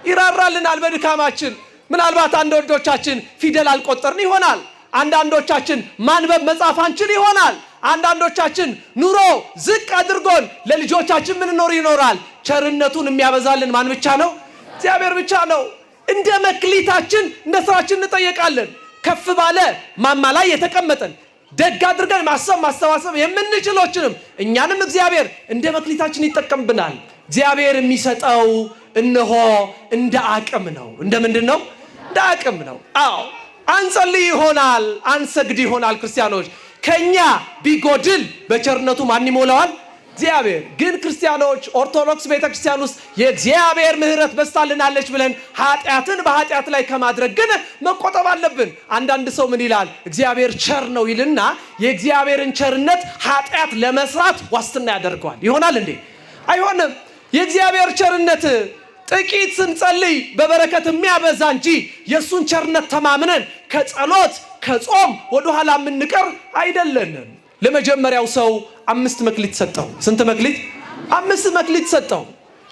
ይራራልናል በድካማችን። ምናልባት አንዳንዶቻችን ፊደል አልቆጠርን ይሆናል። አንዳንዶቻችን ማንበብ መጻፍ አንችል ይሆናል። አንዳንዶቻችን ኑሮ ዝቅ አድርጎን ለልጆቻችን ምን ኖር ይኖራል። ቸርነቱን የሚያበዛልን ማን ብቻ ነው? እግዚአብሔር ብቻ ነው። እንደ መክሊታችን እንደ ስራችን እንጠየቃለን። ከፍ ባለ ማማ ላይ የተቀመጠን ደግ አድርገን ማሰብ ማስተዋሰብ የምንችሎችንም እኛንም እግዚአብሔር እንደ መክሊታችን ይጠቀምብናል። እግዚአብሔር የሚሰጠው እነሆ እንደ አቅም ነው። እንደ ምንድን ነው? እንደ አቅም ነው። አዎ አንጸልይ ይሆናል፣ አንሰግድ ይሆናል። ክርስቲያኖች ከኛ ቢጎድል በቸርነቱ ማን ይሞላዋል? እግዚአብሔር ግን ክርስቲያኖች ኦርቶዶክስ ቤተክርስቲያን ውስጥ የእግዚአብሔር ምሕረት በስታልናለች ብለን ኃጢአትን በኃጢአት ላይ ከማድረግ ግን መቆጠብ አለብን። አንዳንድ ሰው ምን ይላል? እግዚአብሔር ቸር ነው ይልና የእግዚአብሔርን ቸርነት ኃጢአት ለመስራት ዋስትና ያደርገዋል። ይሆናል እንዴ? አይሆንም። የእግዚአብሔር ቸርነት ጥቂት ስንጸልይ በበረከት የሚያበዛ እንጂ የእሱን ቸርነት ተማምነን ከጸሎት ከጾም ወደኋላ የምንቀር አይደለንም። ለመጀመሪያው ሰው 5 መክሊት ሰጠው። ስንት መክሊት? 5 መክሊት ሰጠው።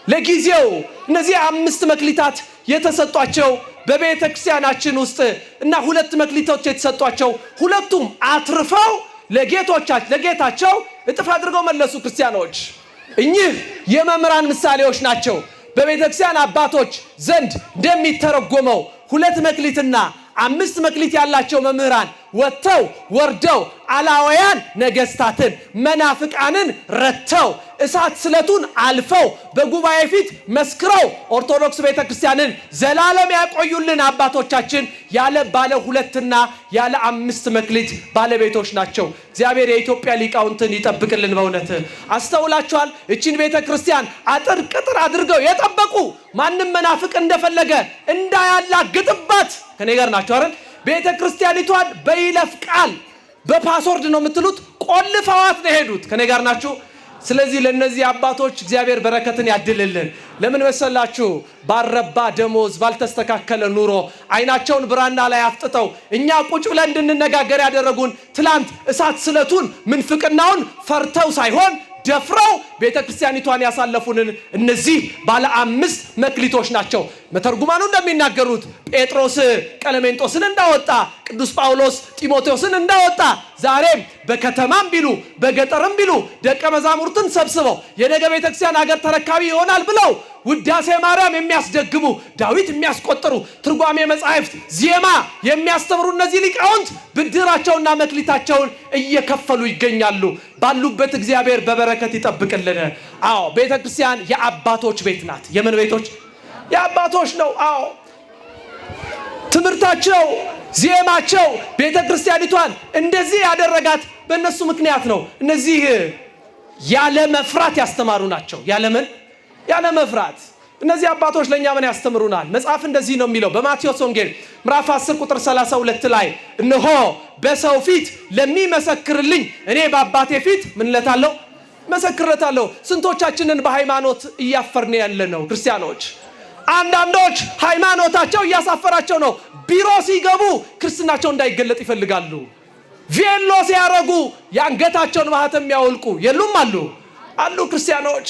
ለጊዜው እነዚህ 5 መክሊታት የተሰጧቸው በቤተ ክርስቲያናችን ውስጥ እና 2 መክሊቶች የተሰጧቸው ሁለቱም አትርፈው ለጌታቸው እጥፍ አድርገው መለሱ። ክርስቲያኖች እኚህ የመምህራን ምሳሌዎች ናቸው። በቤተ ክርስቲያን አባቶች ዘንድ እንደሚተረጎመው 2 መክሊትና 5 መክሊት ያላቸው መምህራን ወጥተው ወርደው አላውያን ነገስታትን መናፍቃንን ረተው እሳት ስለቱን አልፈው በጉባኤ ፊት መስክረው ኦርቶዶክስ ቤተክርስቲያንን ዘላለም ያቆዩልን አባቶቻችን ያለ ባለ 2ና ያለ 5 መክሊት ባለቤቶች ናቸው። እግዚአብሔር የኢትዮጵያ ሊቃውንትን ይጠብቅልን። በእውነት አስተውላችኋል? እቺን ቤተክርስቲያን አጥር ቅጥር አድርገው የጠበቁ ማንም መናፍቅ እንደፈለገ እንዳያላግጥባት ከኔ ጋር ናቸው አይደል? ቤተክርስቲያኒቷን በይለፍ ቃል በፓስወርድ ነው የምትሉት ቆልፈዋት ነው ሄዱት። ከኔ ጋር ናችሁ? ስለዚህ ለነዚህ አባቶች እግዚአብሔር በረከትን ያድልልን። ለምን መሰላችሁ? ባረባ ደሞዝ ባልተስተካከለ ኑሮ አይናቸውን ብራና ላይ አፍጥጠው እኛ ቁጭ ብለን እንድንነጋገር ያደረጉን ትላንት እሳት ስለቱን ምንፍቅናውን ፈርተው ሳይሆን ደፍረው ቤተክርስቲያኒቷን ያሳለፉንን እነዚህ ባለ 5 መክሊቶች ናቸው። መተርጉማኑ እንደሚናገሩት ጴጥሮስ ቀለሜንጦስን እንዳወጣ፣ ቅዱስ ጳውሎስ ጢሞቴዎስን እንዳወጣ ዛሬም በከተማም ቢሉ በገጠርም ቢሉ ደቀ መዛሙርትን ሰብስበው የነገ ቤተክርስቲያን ሀገር ተረካቢ ይሆናል ብለው ውዳሴ ማርያም የሚያስደግሙ ዳዊት የሚያስቆጥሩ ትርጓሜ መጻሕፍት ዜማ የሚያስተምሩ እነዚህ ሊቃውንት ብድራቸውና መክሊታቸውን እየከፈሉ ይገኛሉ። ባሉበት እግዚአብሔር በበረከት ይጠብቅልን። አዎ ቤተክርስቲያን የአባቶች ቤት ናት። የምን ቤቶች? የአባቶች ነው። አዎ ትምህርታቸው ዜማቸው ቤተክርስቲያኒቷን እንደዚህ ያደረጋት በእነሱ ምክንያት ነው። እነዚህ ያለ መፍራት ያስተማሩ ናቸው። ያለ መፍራት እነዚህ አባቶች ለኛ ምን ያስተምሩናል? መጽሐፍ እንደዚህ ነው የሚለው በማቴዎስ ወንጌል ምዕራፍ 10 ቁጥር 32 ላይ እነሆ በሰው ፊት ለሚመሰክርልኝ እኔ በአባቴ ፊት ምን እለታለሁ? መሰክርለታለሁ። ስንቶቻችንን በሃይማኖት እያፈርን ያለነው ክርስቲያኖች? አንዳንዶች ሃይማኖታቸው እያሳፈራቸው ነው። ቢሮ ሲገቡ ክርስትናቸው እንዳይገለጥ ይፈልጋሉ። ቬሎ ሲያረጉ የአንገታቸውን ማህተም የሚያወልቁ የሉም? አሉ ክርስቲያኖች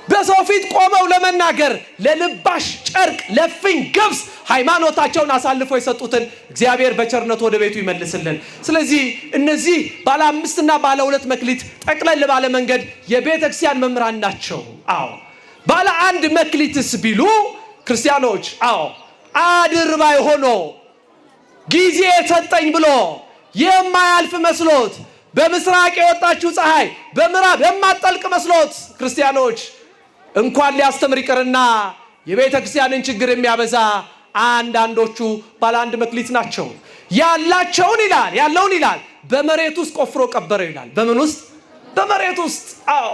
በሰው ፊት ቆመው ለመናገር ለልባሽ ጨርቅ ለፍኝ ገብስ ሃይማኖታቸውን አሳልፈው የሰጡትን እግዚአብሔር በቸርነቱ ወደ ቤቱ ይመልስልን። ስለዚህ እነዚህ ባለ 5ና ባለ 2 መክሊት ጠቅለል ባለ መንገድ የቤተክርስቲያን መምህራን ናቸው። አዎ ባለ 1 መክሊትስ ቢሉ ክርስቲያኖች አዎ አድርባይ ሆኖ ጊዜ ሰጠኝ ብሎ የማያልፍ መስሎት በምስራቅ የወጣችው ፀሐይ በምዕራብ የማትጠልቅ መስሎት ክርስቲያኖች እንኳን ሊያስተምር ይቅርና የቤተ ክርስቲያንን ችግር የሚያበዛ አንዳንዶቹ ባለ 1 መክሊት ናቸው። ያለውን ይላል በመሬት ውስጥ ቆፍሮ ቀበረው ይላል። በምን ውስጥ? በመሬት ውስጥ። አዎ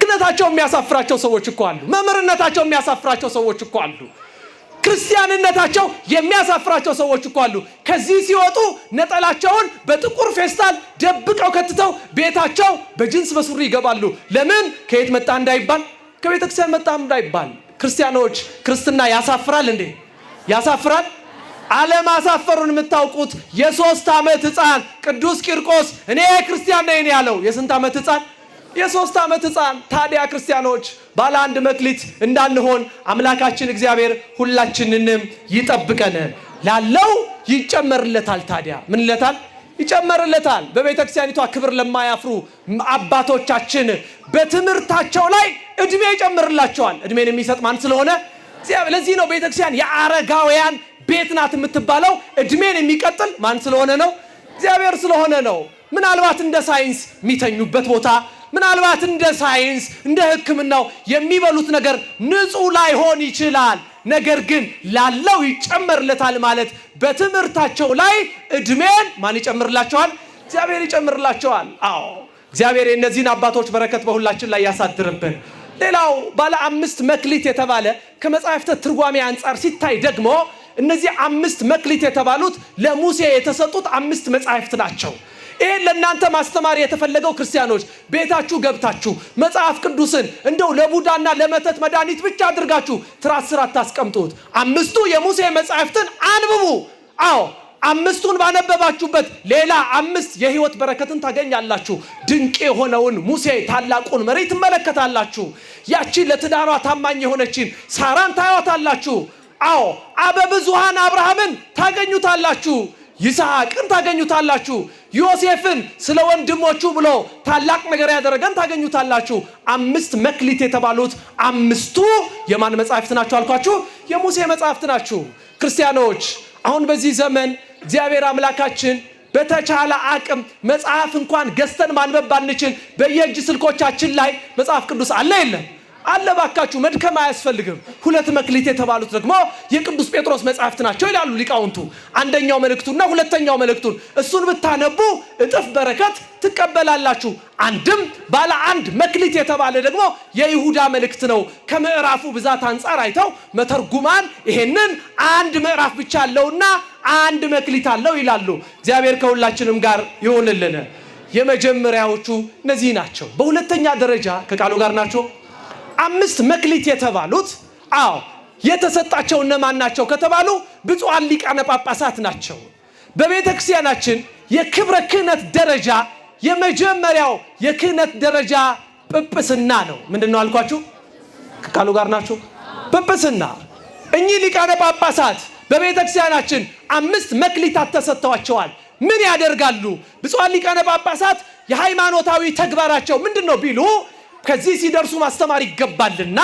ክህነታቸው የሚያሳፍራቸው ሰዎች እኮ አሉ። መምህርነታቸው የሚያሳፍራቸው ሰዎች እኮ አሉ። ክርስቲያንነታቸው የሚያሳፍራቸው ሰዎች እኮ አሉ። ከዚህ ሲወጡ ነጠላቸውን በጥቁር ፌስታል ደብቀው ከትተው ቤታቸው በጅንስ በሱሪ ይገባሉ። ለምን? ከየት መጣ እንዳይባል፣ ከቤተክርስቲያን መጣ እንዳይባል። ክርስቲያኖች ክርስትና ያሳፍራል እንዴ? ያሳፍራል። አለማሳፈሩን የምታውቁት የ3 ዓመት ሕፃን ቅዱስ ቂርቆስ እኔ ክርስቲያን ነኝ ያለው የስንት ዓመት ሕፃን? የ3 ዓመት ሕፃን። ታዲያ ክርስቲያኖች ባለ 1 መክሊት እንዳንሆን አምላካችን እግዚአብሔር ሁላችንንም ይጠብቀን። ላለው ይጨመርለታል። ታዲያ ምን ይለታል? ይጨመርለታል። በቤተክርስቲያኒቷ ክብር ለማያፍሩ አባቶቻችን በትምህርታቸው ላይ እድሜ ይጨምርላቸዋል። እድሜን የሚሰጥ ማን ስለሆነ? እግዚአብሔር። ለዚህ ነው ቤተክርስቲያን የአረጋውያን ቤት ናት የምትባለው። እድሜን የሚቀጥል ማን ስለሆነ ነው? እግዚአብሔር ስለሆነ ነው። ምናልባት እንደ ሳይንስ የሚተኙበት ቦታ፣ ምናልባት እንደ ሳይንስ እንደ ሕክምናው የሚበሉት ነገር ንጹህ ላይሆን ይችላል። ነገር ግን ላለው ይጨመርለታል ማለት በትምህርታቸው ላይ እድሜን ማን ይጨምርላቸዋል? እግዚአብሔር ይጨምርላቸዋል። አዎ እግዚአብሔር የእነዚህን አባቶች በረከት በሁላችን ላይ ያሳድርብን። ሌላው ባለ 5 መክሊት የተባለ ከመጽሐፍተ ትርጓሜ አንጻር ሲታይ ደግሞ እነዚህ 5 መክሊት የተባሉት ለሙሴ የተሰጡት 5 መጽሐፍት ናቸው። ይሄን ለእናንተ ማስተማር የተፈለገው ክርስቲያኖች ቤታችሁ ገብታችሁ መጽሐፍ ቅዱስን እንደው ለቡዳና ለመተት መድኃኒት ብቻ አድርጋችሁ ትራስ ስር አታስቀምጡት። 5ቱ የሙሴ መጽሐፍትን አንብቡ። አዎ 5ቱን ባነበባችሁበት ሌላ 5 የህይወት በረከትን ታገኛላችሁ። ድንቅ የሆነውን ሙሴ ታላቁን መሪ ትመለከታላችሁ። ያቺ ለትዳሯ ታማኝ የሆነችን ሳራን ታዩታላችሁ። አዎ አበብዙሃን አብርሃምን ታገኙታላችሁ። ይስሐቅን ታገኙታላችሁ። ዮሴፍን ስለ ወንድሞቹ ብሎ ታላቅ ነገር ያደረገን ታገኙታላችሁ። 5 መክሊት የተባሉት 5ቱ የማን መጽሐፍት ናቸው አልኳችሁ? የሙሴ መጽሐፍት ናቸው። ክርስቲያኖች አሁን በዚህ ዘመን እግዚአብሔር አምላካችን በተቻለ አቅም መጽሐፍ እንኳን ገዝተን ማንበብ ባንችል በየእጅ ስልኮቻችን ላይ መጽሐፍ ቅዱስ አለ የለም? አለ። ባካችሁ መድከም አያስፈልግም። 2 መክሊት የተባሉት ደግሞ የቅዱስ ጴጥሮስ መጽሐፍት ናቸው ይላሉ ሊቃውንቱ። አንደኛው መልእክቱና ሁለተኛው መልእክቱን እሱን ብታነቡ እጥፍ በረከት ትቀበላላችሁ። አንድም ባለ 1 መክሊት የተባለ ደግሞ የይሁዳ መልእክት ነው። ከምዕራፉ ብዛት አንጻር አይተው መተርጉማን ይሄንን 1 ምዕራፍ ብቻ አለውና 1 መክሊት አለው ይላሉ። እግዚአብሔር ከሁላችንም ጋር ይሁንልን። የመጀመሪያዎቹ እነዚህ ናቸው። በሁለተኛ ደረጃ ከቃሉ ጋር ናቸው 5 መክሊት የተባሉት የተሰጣቸው እነማን ናቸው ከተባሉ ብፁዓን ሊቃነ ጳጳሳት ናቸው። በቤተ ክርስቲያናችን የክብረ ክህነት ደረጃ የመጀመሪያው የክህነት ደረጃ ጵጵስና ነው። ምንድነው አልኳችሁ? ከቃሉ ጋር ናቸው። ጵጵስና። እኚህ ሊቃነ ጳጳሳት በቤተ ክርስቲያናችን 5 መክሊታት ተሰጥተዋቸዋል። ምን ያደርጋሉ? ብፁዓን ሊቃነ ጳጳሳት የሃይማኖታዊ ተግባራቸው ምንድነው ቢሉ ከዚህ ሲደርሱ ማስተማር ይገባልና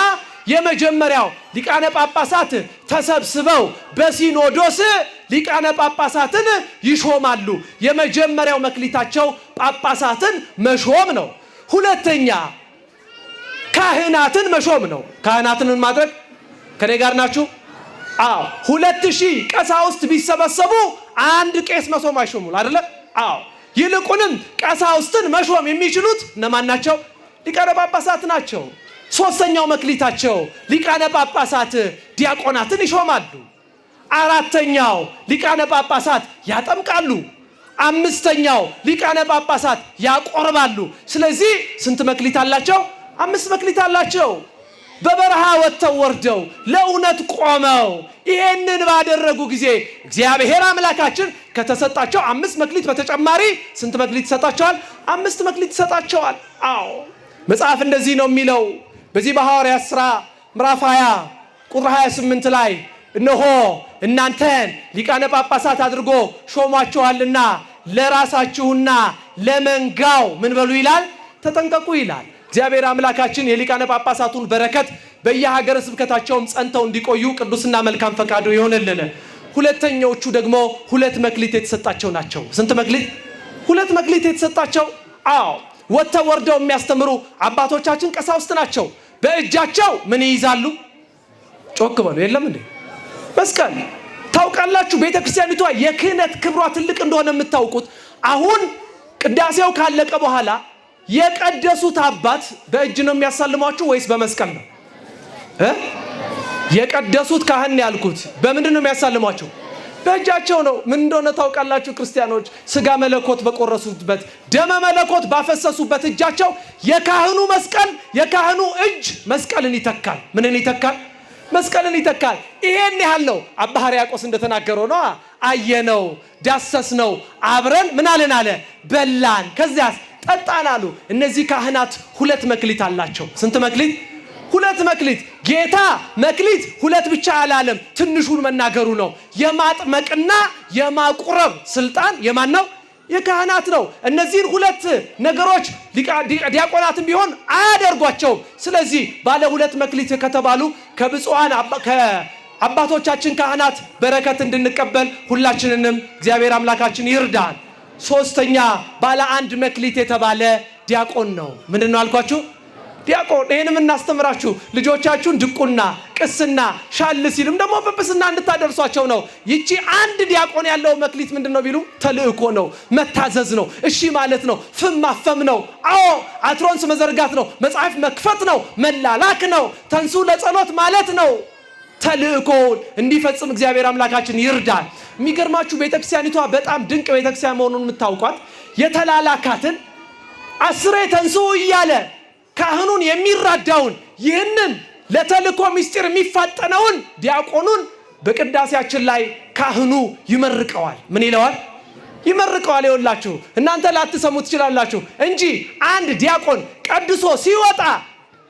የመጀመሪያው ሊቃነ ጳጳሳት ተሰብስበው በሲኖዶስ ሊቃነ ጳጳሳትን ይሾማሉ። የመጀመሪያው መክሊታቸው ጳጳሳትን መሾም ነው። ሁለተኛ ካህናትን መሾም ነው። ካህናትን ማድረግ ከኔ ጋር ናችሁ? 2000 ቀሳውስት ቢሰበሰቡ 1 ቄስ መሾም አይሾሙም አይደለ? ይልቁንም ቀሳውስትን መሾም የሚችሉት እነማን ናቸው? ሊቃነ ጳጳሳት ናቸው። ሶስተኛው መክሊታቸው ሊቃነ ጳጳሳት ዲያቆናትን ይሾማሉ። አራተኛው ሊቃነ ጳጳሳት ያጠምቃሉ። አምስተኛው ሊቃነ ጳጳሳት ያቆርባሉ። ስለዚህ ስንት መክሊት አላቸው? 5 መክሊት አላቸው። በበረሃ ወጥተው ወርደው ለእውነት ቆመው ይሄንን ባደረጉ ጊዜ እግዚአብሔር አምላካችን ከተሰጣቸው 5 መክሊት በተጨማሪ ስንት መክሊት ይሰጣቸዋል? 5 መክሊት ይሰጣቸዋል። መጽሐፍ እንደዚህ ነው የሚለው በዚህ በሐዋርያት ሥራ ምዕራፍ 20 ቁጥር 28 ላይ እነሆ እናንተን ሊቃነ ጳጳሳት አድርጎ ሾሟቸዋልና ለራሳችሁና ለመንጋው ምን በሉ ይላል? ተጠንቀቁ ይላል። እግዚአብሔር አምላካችን የሊቃነ ጳጳሳቱን በረከት በየሀገረ ስብከታቸውም ጸንተው እንዲቆዩ ቅዱስና መልካም ፈቃዱ ይሆንልን። ሁለተኞቹ ደግሞ 2 መክሊት የተሰጣቸው ናቸው። ስንት መክሊት? 2 መክሊት የተሰጣቸው ወጥተው ወርደው የሚያስተምሩ አባቶቻችን ቀሳውስት ናቸው። በእጃቸው ምን ይይዛሉ? ጮክ በሉ። የለም እንዴ? መስቀል። ታውቃላችሁ ቤተክርስቲያኒቷ የክህነት ክብሯ ትልቅ እንደሆነ የምታውቁት አሁን ቅዳሴው ካለቀ በኋላ የቀደሱት አባት በእጅ ነው የሚያሳልሟችሁ ወይስ በመስቀል ነው? የቀደሱት ካህን ያልኩት በምንድን ነው የሚያሳልሟቸው? በእጃቸው ነው። ምን እንደሆነ ታውቃላችሁ ክርስቲያኖች? ስጋ መለኮት በቆረሱበት ደመ መለኮት ባፈሰሱበት እጃቸው የካህኑ መስቀል የካህኑ እጅ መስቀልን ይተካል። ምንን ይተካል? መስቀልን ይተካል። ይሄን ያህል ነው። አባ ሕርያቆስ እንደተናገረው ነው። አየነው፣ ዳሰስነው፣ አብረን ምን አለን አለ? በላን፣ ከዚያስ ጠጣን አሉ። እነዚህ ካህናት 2 መክሊት አላቸው። ስንት መክሊት? 2 መክሊት። ጌታ መክሊት 2 ብቻ አላለም፣ ትንሹን መናገሩ ነው። የማጥመቅና የማቁረብ ስልጣን የማን ነው? የካህናት ነው። እነዚህን 2 ነገሮች ዲያቆናትም ቢሆን አያደርጓቸውም። ስለዚህ ባለ 2 መክሊት ከተባሉ ከብፁዓን አባቶቻችን ካህናት በረከት እንድንቀበል ሁላችንንም እግዚአብሔር አምላካችን ይርዳን። ሶስተኛ ባለ 1 መክሊት የተባለ ዲያቆን ነው። ምንድነው አልኳችሁ? ዲያቆን ይሄንም እናስተምራችሁ ልጆቻችሁን ድቁና ቅስና ሻል ሲልም ደግሞ ጵጵስና እንድታደርሷቸው ነው። ይቺ አንድ ዲያቆን ያለው መክሊት ምንድነው ቢሉ ተልእኮ ነው፣ መታዘዝ ነው፣ እሺ ማለት ነው፣ ፍም ማፈም ነው። አዎ አትሮንስ መዘርጋት ነው፣ መጽሐፍ መክፈት ነው፣ መላላክ ነው፣ ተንሱ ለጸሎት ማለት ነው። ተልእኮውን እንዲፈጽም እግዚአብሔር አምላካችን ይርዳል። የሚገርማችሁ ቤተክርስቲያኒቷ በጣም ድንቅ ቤተክርስቲያን መሆኑን የምታውቋት የተላላካትን አስሬ ተንሱ እያለ ካህኑን የሚራዳውን ይህንን ለተልእኮ ምስጢር የሚፋጠነውን ዲያቆኑን በቅዳሴያችን ላይ ካህኑ ይመርቀዋል። ምን ይለዋል? ይመርቀዋል። ይኸውላችሁ እናንተ ላትሰሙ ትችላላችሁ እንጂ አንድ ዲያቆን ቀድሶ ሲወጣ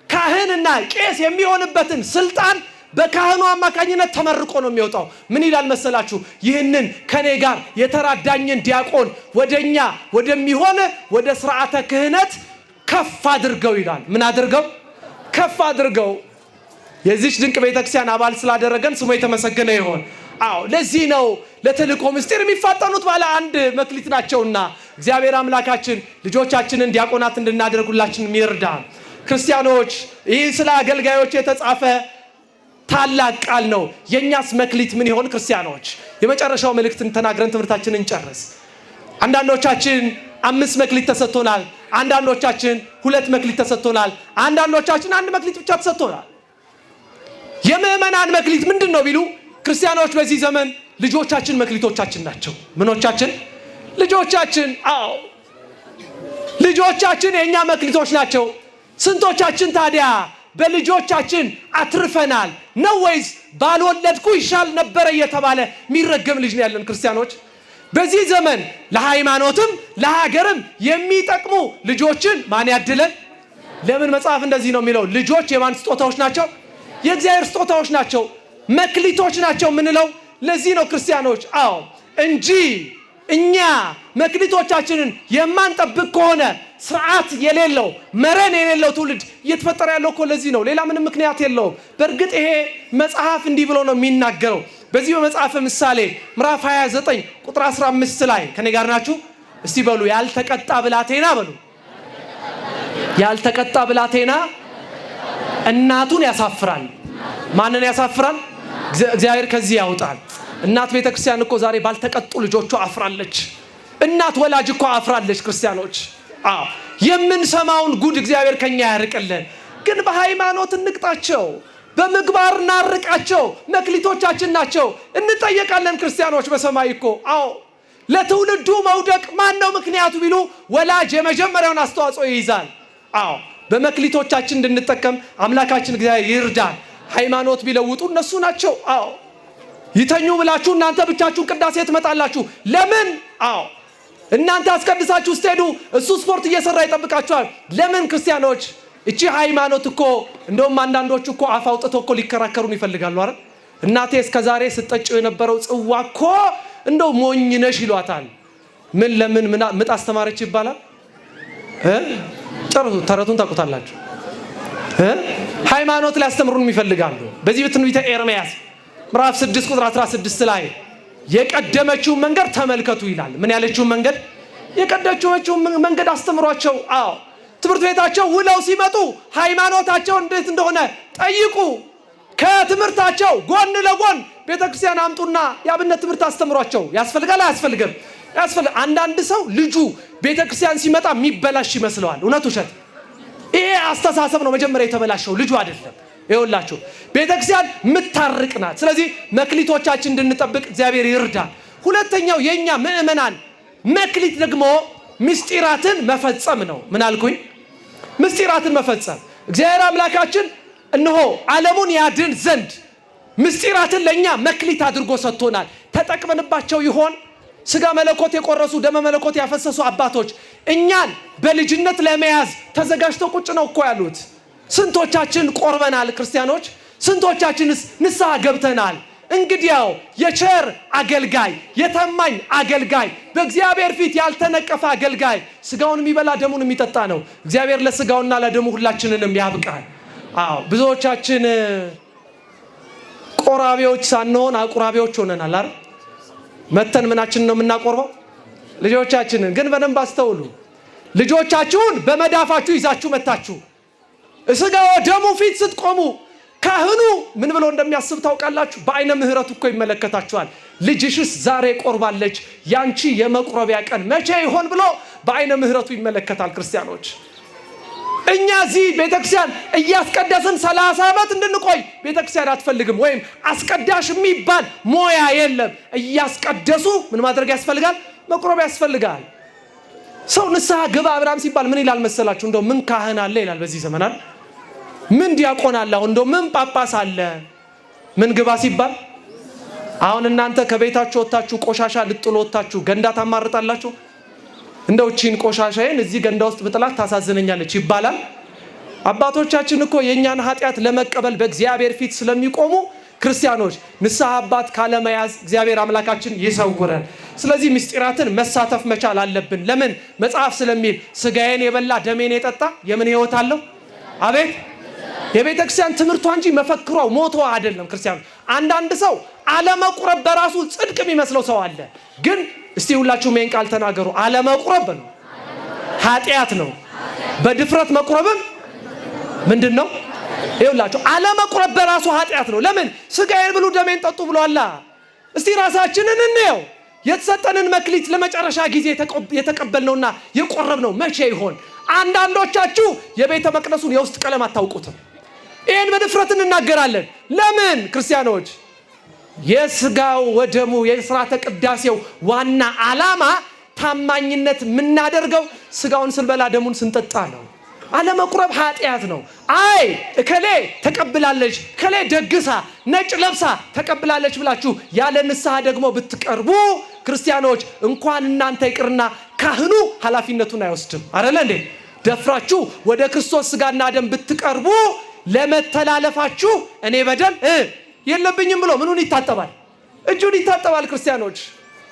ካህንና ቄስ የሚሆንበትን ስልጣን በካህኑ አማካኝነት ተመርቆ ነው የሚወጣው። ምን ይላል መሰላችሁ? ይህንን ከኔ ጋር የተራዳኝን ዲያቆን ወደኛ ወደሚሆን ወደ ሥርዓተ ክህነት ከፍ አድርገው ይላል። ምን አድርገው? ከፍ አድርገው። የዚች ድንቅ ቤተክርስቲያን አባል ስላደረገን ስሙ የተመሰገነ ይሁን። አዎ ለዚህ ነው ለተልእኮ ምስጢር የሚፋጠኑት ባለ አንድ መክሊት ናቸውና እግዚአብሔር አምላካችን ልጆቻችንን ዲያቆናት እንድናደርግ ሁላችንም ይርዳን። ክርስቲያኖች ይህ ስለ አገልጋዮች የተጻፈ ታላቅ ቃል ነው። የኛስ መክሊት ምን ይሆን? ክርስቲያኖች የመጨረሻው መልእክትን ተናግረን ትምህርታችንን እንጨርስ። አንዳንዶቻችን 5 መክሊት ተሰጥቶናል። አንዳንዶቻችን 2 መክሊት ተሰጥቶናል። አንዳንዶቻችን 1 መክሊት ብቻ ተሰጥቶናል። የምእመናን መክሊት ምንድን ነው ቢሉ ክርስቲያኖች በዚህ ዘመን ልጆቻችን መክሊቶቻችን ናቸው። ምኖቻችን? ልጆቻችን። አዎ ልጆቻችን የኛ መክሊቶች ናቸው። ስንቶቻችን ታዲያ በልጆቻችን አትርፈናል ነው ወይስ ባልወለድኩ ይሻል ነበር እየተባለ የሚረገም ልጅ ነው ያለን? ክርስቲያኖች በዚህ ዘመን ለሃይማኖትም ለሀገርም የሚጠቅሙ ልጆችን ማን ያድለን? ለምን መጽሐፍ እንደዚህ ነው የሚለው? ልጆች የማን ስጦታዎች ናቸው? የእግዚአብሔር ስጦታዎች ናቸው፣ መክሊቶች ናቸው የምንለው ለዚህ ነው ክርስቲያኖች። አዎ እንጂ እኛ መክሊቶቻችንን የማንጠብቅ ከሆነ ስርዓት የሌለው መረን የሌለው ትውልድ እየተፈጠረ ያለው እኮ ለዚህ ነው። ሌላ ምንም ምክንያት የለውም። በእርግጥ ይሄ መጽሐፍ እንዲህ ብሎ ነው የሚናገረው። በዚህ በመጽሐፈ ምሳሌ ምዕራፍ 29 ቁጥር 15 ላይ ከኔ ጋር ናችሁ? እስቲ በሉ ያልተቀጣ ብላቴና በሉ። ያልተቀጣ ብላቴና እናቱን ያሳፍራል። ማንን ያሳፍራል? እግዚአብሔር ከዚህ ያውጣል። እናት ቤተክርስቲያን እኮ ዛሬ ባልተቀጡ ልጆቿ አፍራለች። እናት ወላጅ እኮ አፍራለች። ክርስቲያኖች የምንሰማውን ጉድ እግዚአብሔር ከኛ ያርቅልን። ግን በሃይማኖት እንቅጣቸው፣ በምግባር እናርቃቸው። መክሊቶቻችን ናቸው፣ እንጠየቃለን። ክርስቲያኖች በሰማይ እኮ አዎ ለትውልዱ መውደቅ ማን ነው ምክንያቱ ቢሉ ወላጅ የመጀመሪያውን አስተዋጽኦ ይይዛል። አዎ በመክሊቶቻችን እንድንጠቀም አምላካችን እግዚአብሔር ይርዳን። ሃይማኖት ቢለውጡ እነሱ ናቸው። አዎ ይተኙ ብላችሁ እናንተ ብቻችሁን ቅዳሴ ትመጣላችሁ። ለምን? አዎ እናንተ አስቀድሳችሁ ስትሄዱ እሱ ስፖርት እየሰራ ይጠብቃችኋል። ለምን? ክርስቲያኖች እቺ ሃይማኖት እኮ እንደውም አንዳንዶቹ እኮ አፍ አውጥተው እኮ ሊከራከሩን ይፈልጋሉ አይደል? እናቴ እስከዛሬ ስትጠጪው የነበረው ጽዋ እኮ እንደው ሞኝ ነሽ ይሏታል። ምን ለምን ምጥ አስተማረች ይባላል? ጥሩ ተረቱን ታውቁታላችሁ። ሃይማኖት ሊያስተምሩን ይፈልጋሉ። በዚህ በትንቢተ ኤርምያስ ምዕራፍ 6 ቁጥር 16 ላይ የቀደመችውን መንገድ ተመልከቱ ይላል። ምን ያለችውን መንገድ? የቀደመችውን መንገድ አስተምሯቸው። አዎ ትምህርት ቤታቸው ውለው ሲመጡ ሃይማኖታቸው እንዴት እንደሆነ ጠይቁ። ከትምህርታቸው ጎን ለጎን ቤተክርስቲያን አምጡና የአብነት ትምህርት አስተምሯቸው። ያስፈልጋል አያስፈልግም? ያስፈልጋል። አንዳንድ ሰው ልጁ ቤተክርስቲያን ሲመጣ የሚበላሽ ይመስለዋል። እውነት ውሸት? ይሄ አስተሳሰብ ነው መጀመሪያ የተበላሸው፣ ልጁ አይደለም። ይኸውላችሁ ቤተክርስቲያን ምታርቅ ናት። ስለዚህ መክሊቶቻችን እንድንጠብቅ እግዚአብሔር ይርዳል። ሁለተኛው የኛ ምእመናን መክሊት ደግሞ ምስጢራትን መፈጸም ነው። ምን አልኩኝ? ምስጢራትን መፈጸም። እግዚአብሔር አምላካችን እነሆ ዓለሙን ያድን ዘንድ ምስጢራትን ለኛ መክሊት አድርጎ ሰጥቶናል። ተጠቅመንባቸው ይሆን? ስጋ መለኮት የቆረሱ ደመ መለኮት ያፈሰሱ አባቶች እኛን በልጅነት ለመያዝ ተዘጋጅተው ቁጭ ነው እኮ ያሉት። ስንቶቻችን ቆርበናል? ክርስቲያኖች ስንቶቻችንስ ንስሐ ገብተናል? እንግዲያው የቸር አገልጋይ የታማኝ አገልጋይ በእግዚአብሔር ፊት ያልተነቀፈ አገልጋይ ስጋውን የሚበላ ደሙን የሚጠጣ ነው። እግዚአብሔር ለስጋውና ለደሙ ሁላችንንም ያብቃል። አዎ ብዙዎቻችን ቆራቢዎች ሳንሆን አቁራቢዎች ሆነናል አይደል? መተን ምናችን ነው የምናቆርበው? ልጆቻችንን። ግን በደንብ አስተውሉ። ልጆቻችሁን በመዳፋችሁ ይዛችሁ መታችሁ ስጋው ደሙ ፊት ስትቆሙ ካህኑ ምን ብሎ እንደሚያስብ ታውቃላችሁ? በአይነ ምህረቱ እኮ ይመለከታችኋል። ልጅሽስ ዛሬ ቆርባለች፣ ያንቺ የመቁረቢያ ቀን መቼ ይሆን ብሎ በአይነ ምህረቱ ይመለከታል። ክርስቲያኖች እኛ እዚህ ቤተክርስቲያን እያስቀደስን 30 ዓመት እንድንቆይ ቤተክርስቲያን አትፈልግም። ወይም አስቀዳሽ የሚባል ሞያ የለም። እያስቀደሱ ምን ማድረግ ያስፈልጋል? መቁረብ ያስፈልጋል። ሰው ንስሐ ግባ አብርሃም ሲባል ምን ይላል መሰላችሁ? እንደው ምን ካህን አለ ይላል በዚህ ዘመናት። ምን ዲያቆን አለ? እንደው ምን ጳጳስ አለ? ምን ግባ ሲባል አሁን እናንተ ከቤታችሁ ወጣችሁ ቆሻሻ ልጥሎ ወጣችሁ ገንዳ ታማርጣላችሁ። እንደው እቺን ቆሻሻዬን እዚህ ገንዳ ውስጥ ብጥላት ታሳዝነኛለች ይባላል። አባቶቻችን እኮ የኛን ኃጢአት ለመቀበል በእግዚአብሔር ፊት ስለሚቆሙ ክርስቲያኖች ንስሐ አባት ካለመያዝ እግዚአብሔር አምላካችን ይሰውረን። ስለዚህ ምስጢራትን መሳተፍ መቻል አለብን። ለምን? መጽሐፍ ስለሚል ስጋዬን የበላ ደሜን የጠጣ የምን ሕይወት አለው? አቤት የቤተክርስቲያን ትምህርቷ እንጂ መፈክሯ ሞቷ አይደለም። ክርስቲያኖች አንዳንድ ሰው አለመቁረብ በራሱ ጽድቅ የሚመስለው ሰው አለ። ግን እስቲ ሁላችሁም ይሄን ቃል ተናገሩ። አለመቁረብ ነው ኃጢአት ነው። በድፍረት መቁረብም ምንድን ነው? ይኸውላችሁ አለመቁረብ በራሱ ኃጢአት ነው። ለምን? ስጋዬን ብሉ ደሜን ጠጡ ብሏል። እስቲ ራሳችንን እንየው። የተሰጠንን መክሊት ለመጨረሻ ጊዜ የተቀበልነውና የቆረብነው መቼ ይሆን? አንዳንዶቻችሁ የቤተ መቅደሱን የውስጥ ቀለም አታውቁትም። ይህን በድፍረት እንናገራለን። ለምን? ክርስቲያኖች የስጋው ወደሙ የሥርዓተ ቅዳሴው ዋና ዓላማ ታማኝነት የምናደርገው ስጋውን ስንበላ ደሙን ስንጠጣ ነው። አለመቁረብ ኃጢአት ነው። አይ እከሌ ተቀብላለች፣ እከሌ ደግሳ ነጭ ለብሳ ተቀብላለች ብላችሁ ያለ ንስሐ ደግሞ ብትቀርቡ ክርስቲያኖች እንኳን እናንተ ይቅርና ካህኑ ኃላፊነቱን አይወስድም። አይደለ እንዴ? ደፍራችሁ ወደ ክርስቶስ ስጋና ደም ብትቀርቡ ለመተላለፋችሁ እኔ በደል የለብኝም ብሎ ምኑን ይታጠባል? እጁን ይታጠባል። ክርስቲያኖች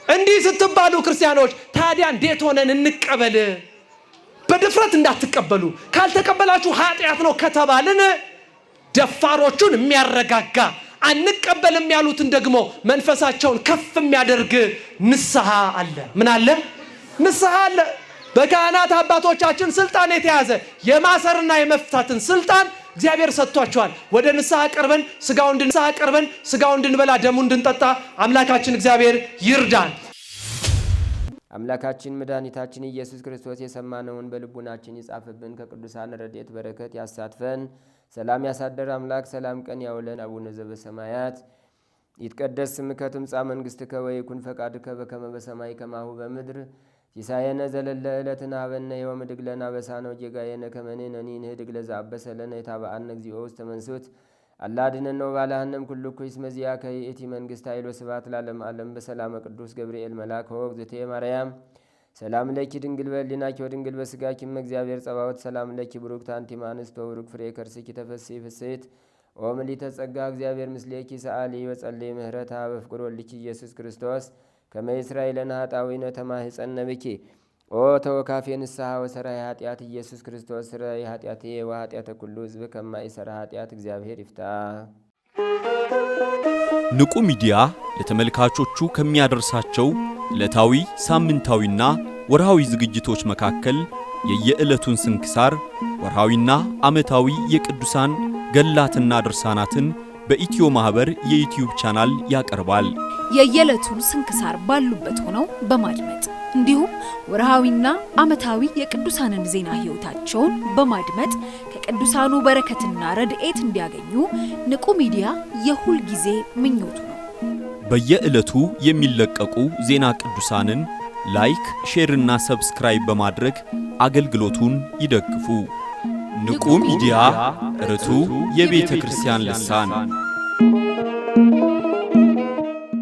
እንዲህ ስትባሉ ክርስቲያኖች ታዲያ እንዴት ሆነን እንቀበል? በድፍረት እንዳትቀበሉ። ካልተቀበላችሁ ኃጢአት ነው ከተባልን ደፋሮቹን የሚያረጋጋ አንቀበልም ያሉትን ደግሞ መንፈሳቸውን ከፍ የሚያደርግ ንስሐ አለ። ምን አለ? ንስሐ አለ። በካህናት አባቶቻችን ስልጣን የተያዘ የማሰርና የመፍታትን ስልጣን እግዚአብሔር ሰጥቷቸዋል። ወደ ንስሐ ቀርበን ስጋው እንድንበላ ደሙ እንድንጠጣ አምላካችን እግዚአብሔር ይርዳን። አምላካችን መድኃኒታችን ኢየሱስ ክርስቶስ የሰማነውን በልቡናችን ይጻፍብን፣ ከቅዱሳን ረድኤት በረከት ያሳትፈን። ሰላም ያሳደር አምላክ ሰላም ቀን ያውለን። አቡነ ዘበሰማያት ይትቀደስ ስምከ ትምጻእ መንግሥትከ ወይኩን ፈቃድከ በከመ በሰማይ ከማሁ በምድር ሲሳየነ ዘለለ ዕለትነ ሀበነ ዮም ወኅድግ ለነ አበሳነ ወጌጋየነ ከመ ንሕነኒ ንኅድግ ለዘአበሰ ለነ የታበአነ እግዚኦ ውስተ መንሱት አላ አድኅነነ ወባልሐነም ኩሉ ኩይስ መዚያ ከይእቲ መንግሥት ኃይል ወስብሐት ለዓለመ ዓለም። በሰላመ ቅዱስ ገብርኤል መልአክ ወእግዝእትየ ማርያም ሰላም ለኪ ድንግል በሕሊናኪ ወድንግል በሥጋኪ እም እግዚአብሔር ጸባኦት ሰላም ለኪ ብሩክት አንቲ እምአንስት ወቡሩክ ፍሬ ከርስኪ ተፈሥሒ ፍሥሕት ኦ ምልዕተ ጸጋ እግዚአብሔር ምስሌኪ ሰአሊ ወጸልዪ ምህረታ በፍቅር ወልድኪ ኢየሱስ ክርስቶስ ከመ ይሥራይ ለነ ኃጣውኢነ ተማኅፀነ ብኪ ኦ ተወካፌ ንስሐ ወሰራይ ኃጢአት ኢየሱስ ክርስቶስ ስረይ ኃጢአቴ ወኃጢአተ ኩሉ ሕዝብ ከማይሠራ ኃጢአት እግዚአብሔር ይፍታ። ንቁ ሚዲያ ለተመልካቾቹ ከሚያደርሳቸው ዕለታዊ ሳምንታዊና ወርሃዊ ዝግጅቶች መካከል የየዕለቱን ስንክሳር ወርሃዊና ዓመታዊ የቅዱሳን ገላትና ድርሳናትን በኢትዮ ማህበር የዩቲዩብ ቻናል ያቀርባል። የየዕለቱን ስንክሳር ባሉበት ሆነው በማድመጥ እንዲሁም ወርሃዊና ዓመታዊ የቅዱሳንን ዜና ሕይወታቸውን በማድመጥ ከቅዱሳኑ በረከትና ረድኤት እንዲያገኙ ንቁ ሚዲያ የሁል ጊዜ ምኞቱ ነው። በየዕለቱ የሚለቀቁ ዜና ቅዱሳንን ላይክ፣ ሼርና ሰብስክራይብ በማድረግ አገልግሎቱን ይደግፉ። ንቁ ሚዲያ ርቱ የቤተ ክርስቲያን ልሳን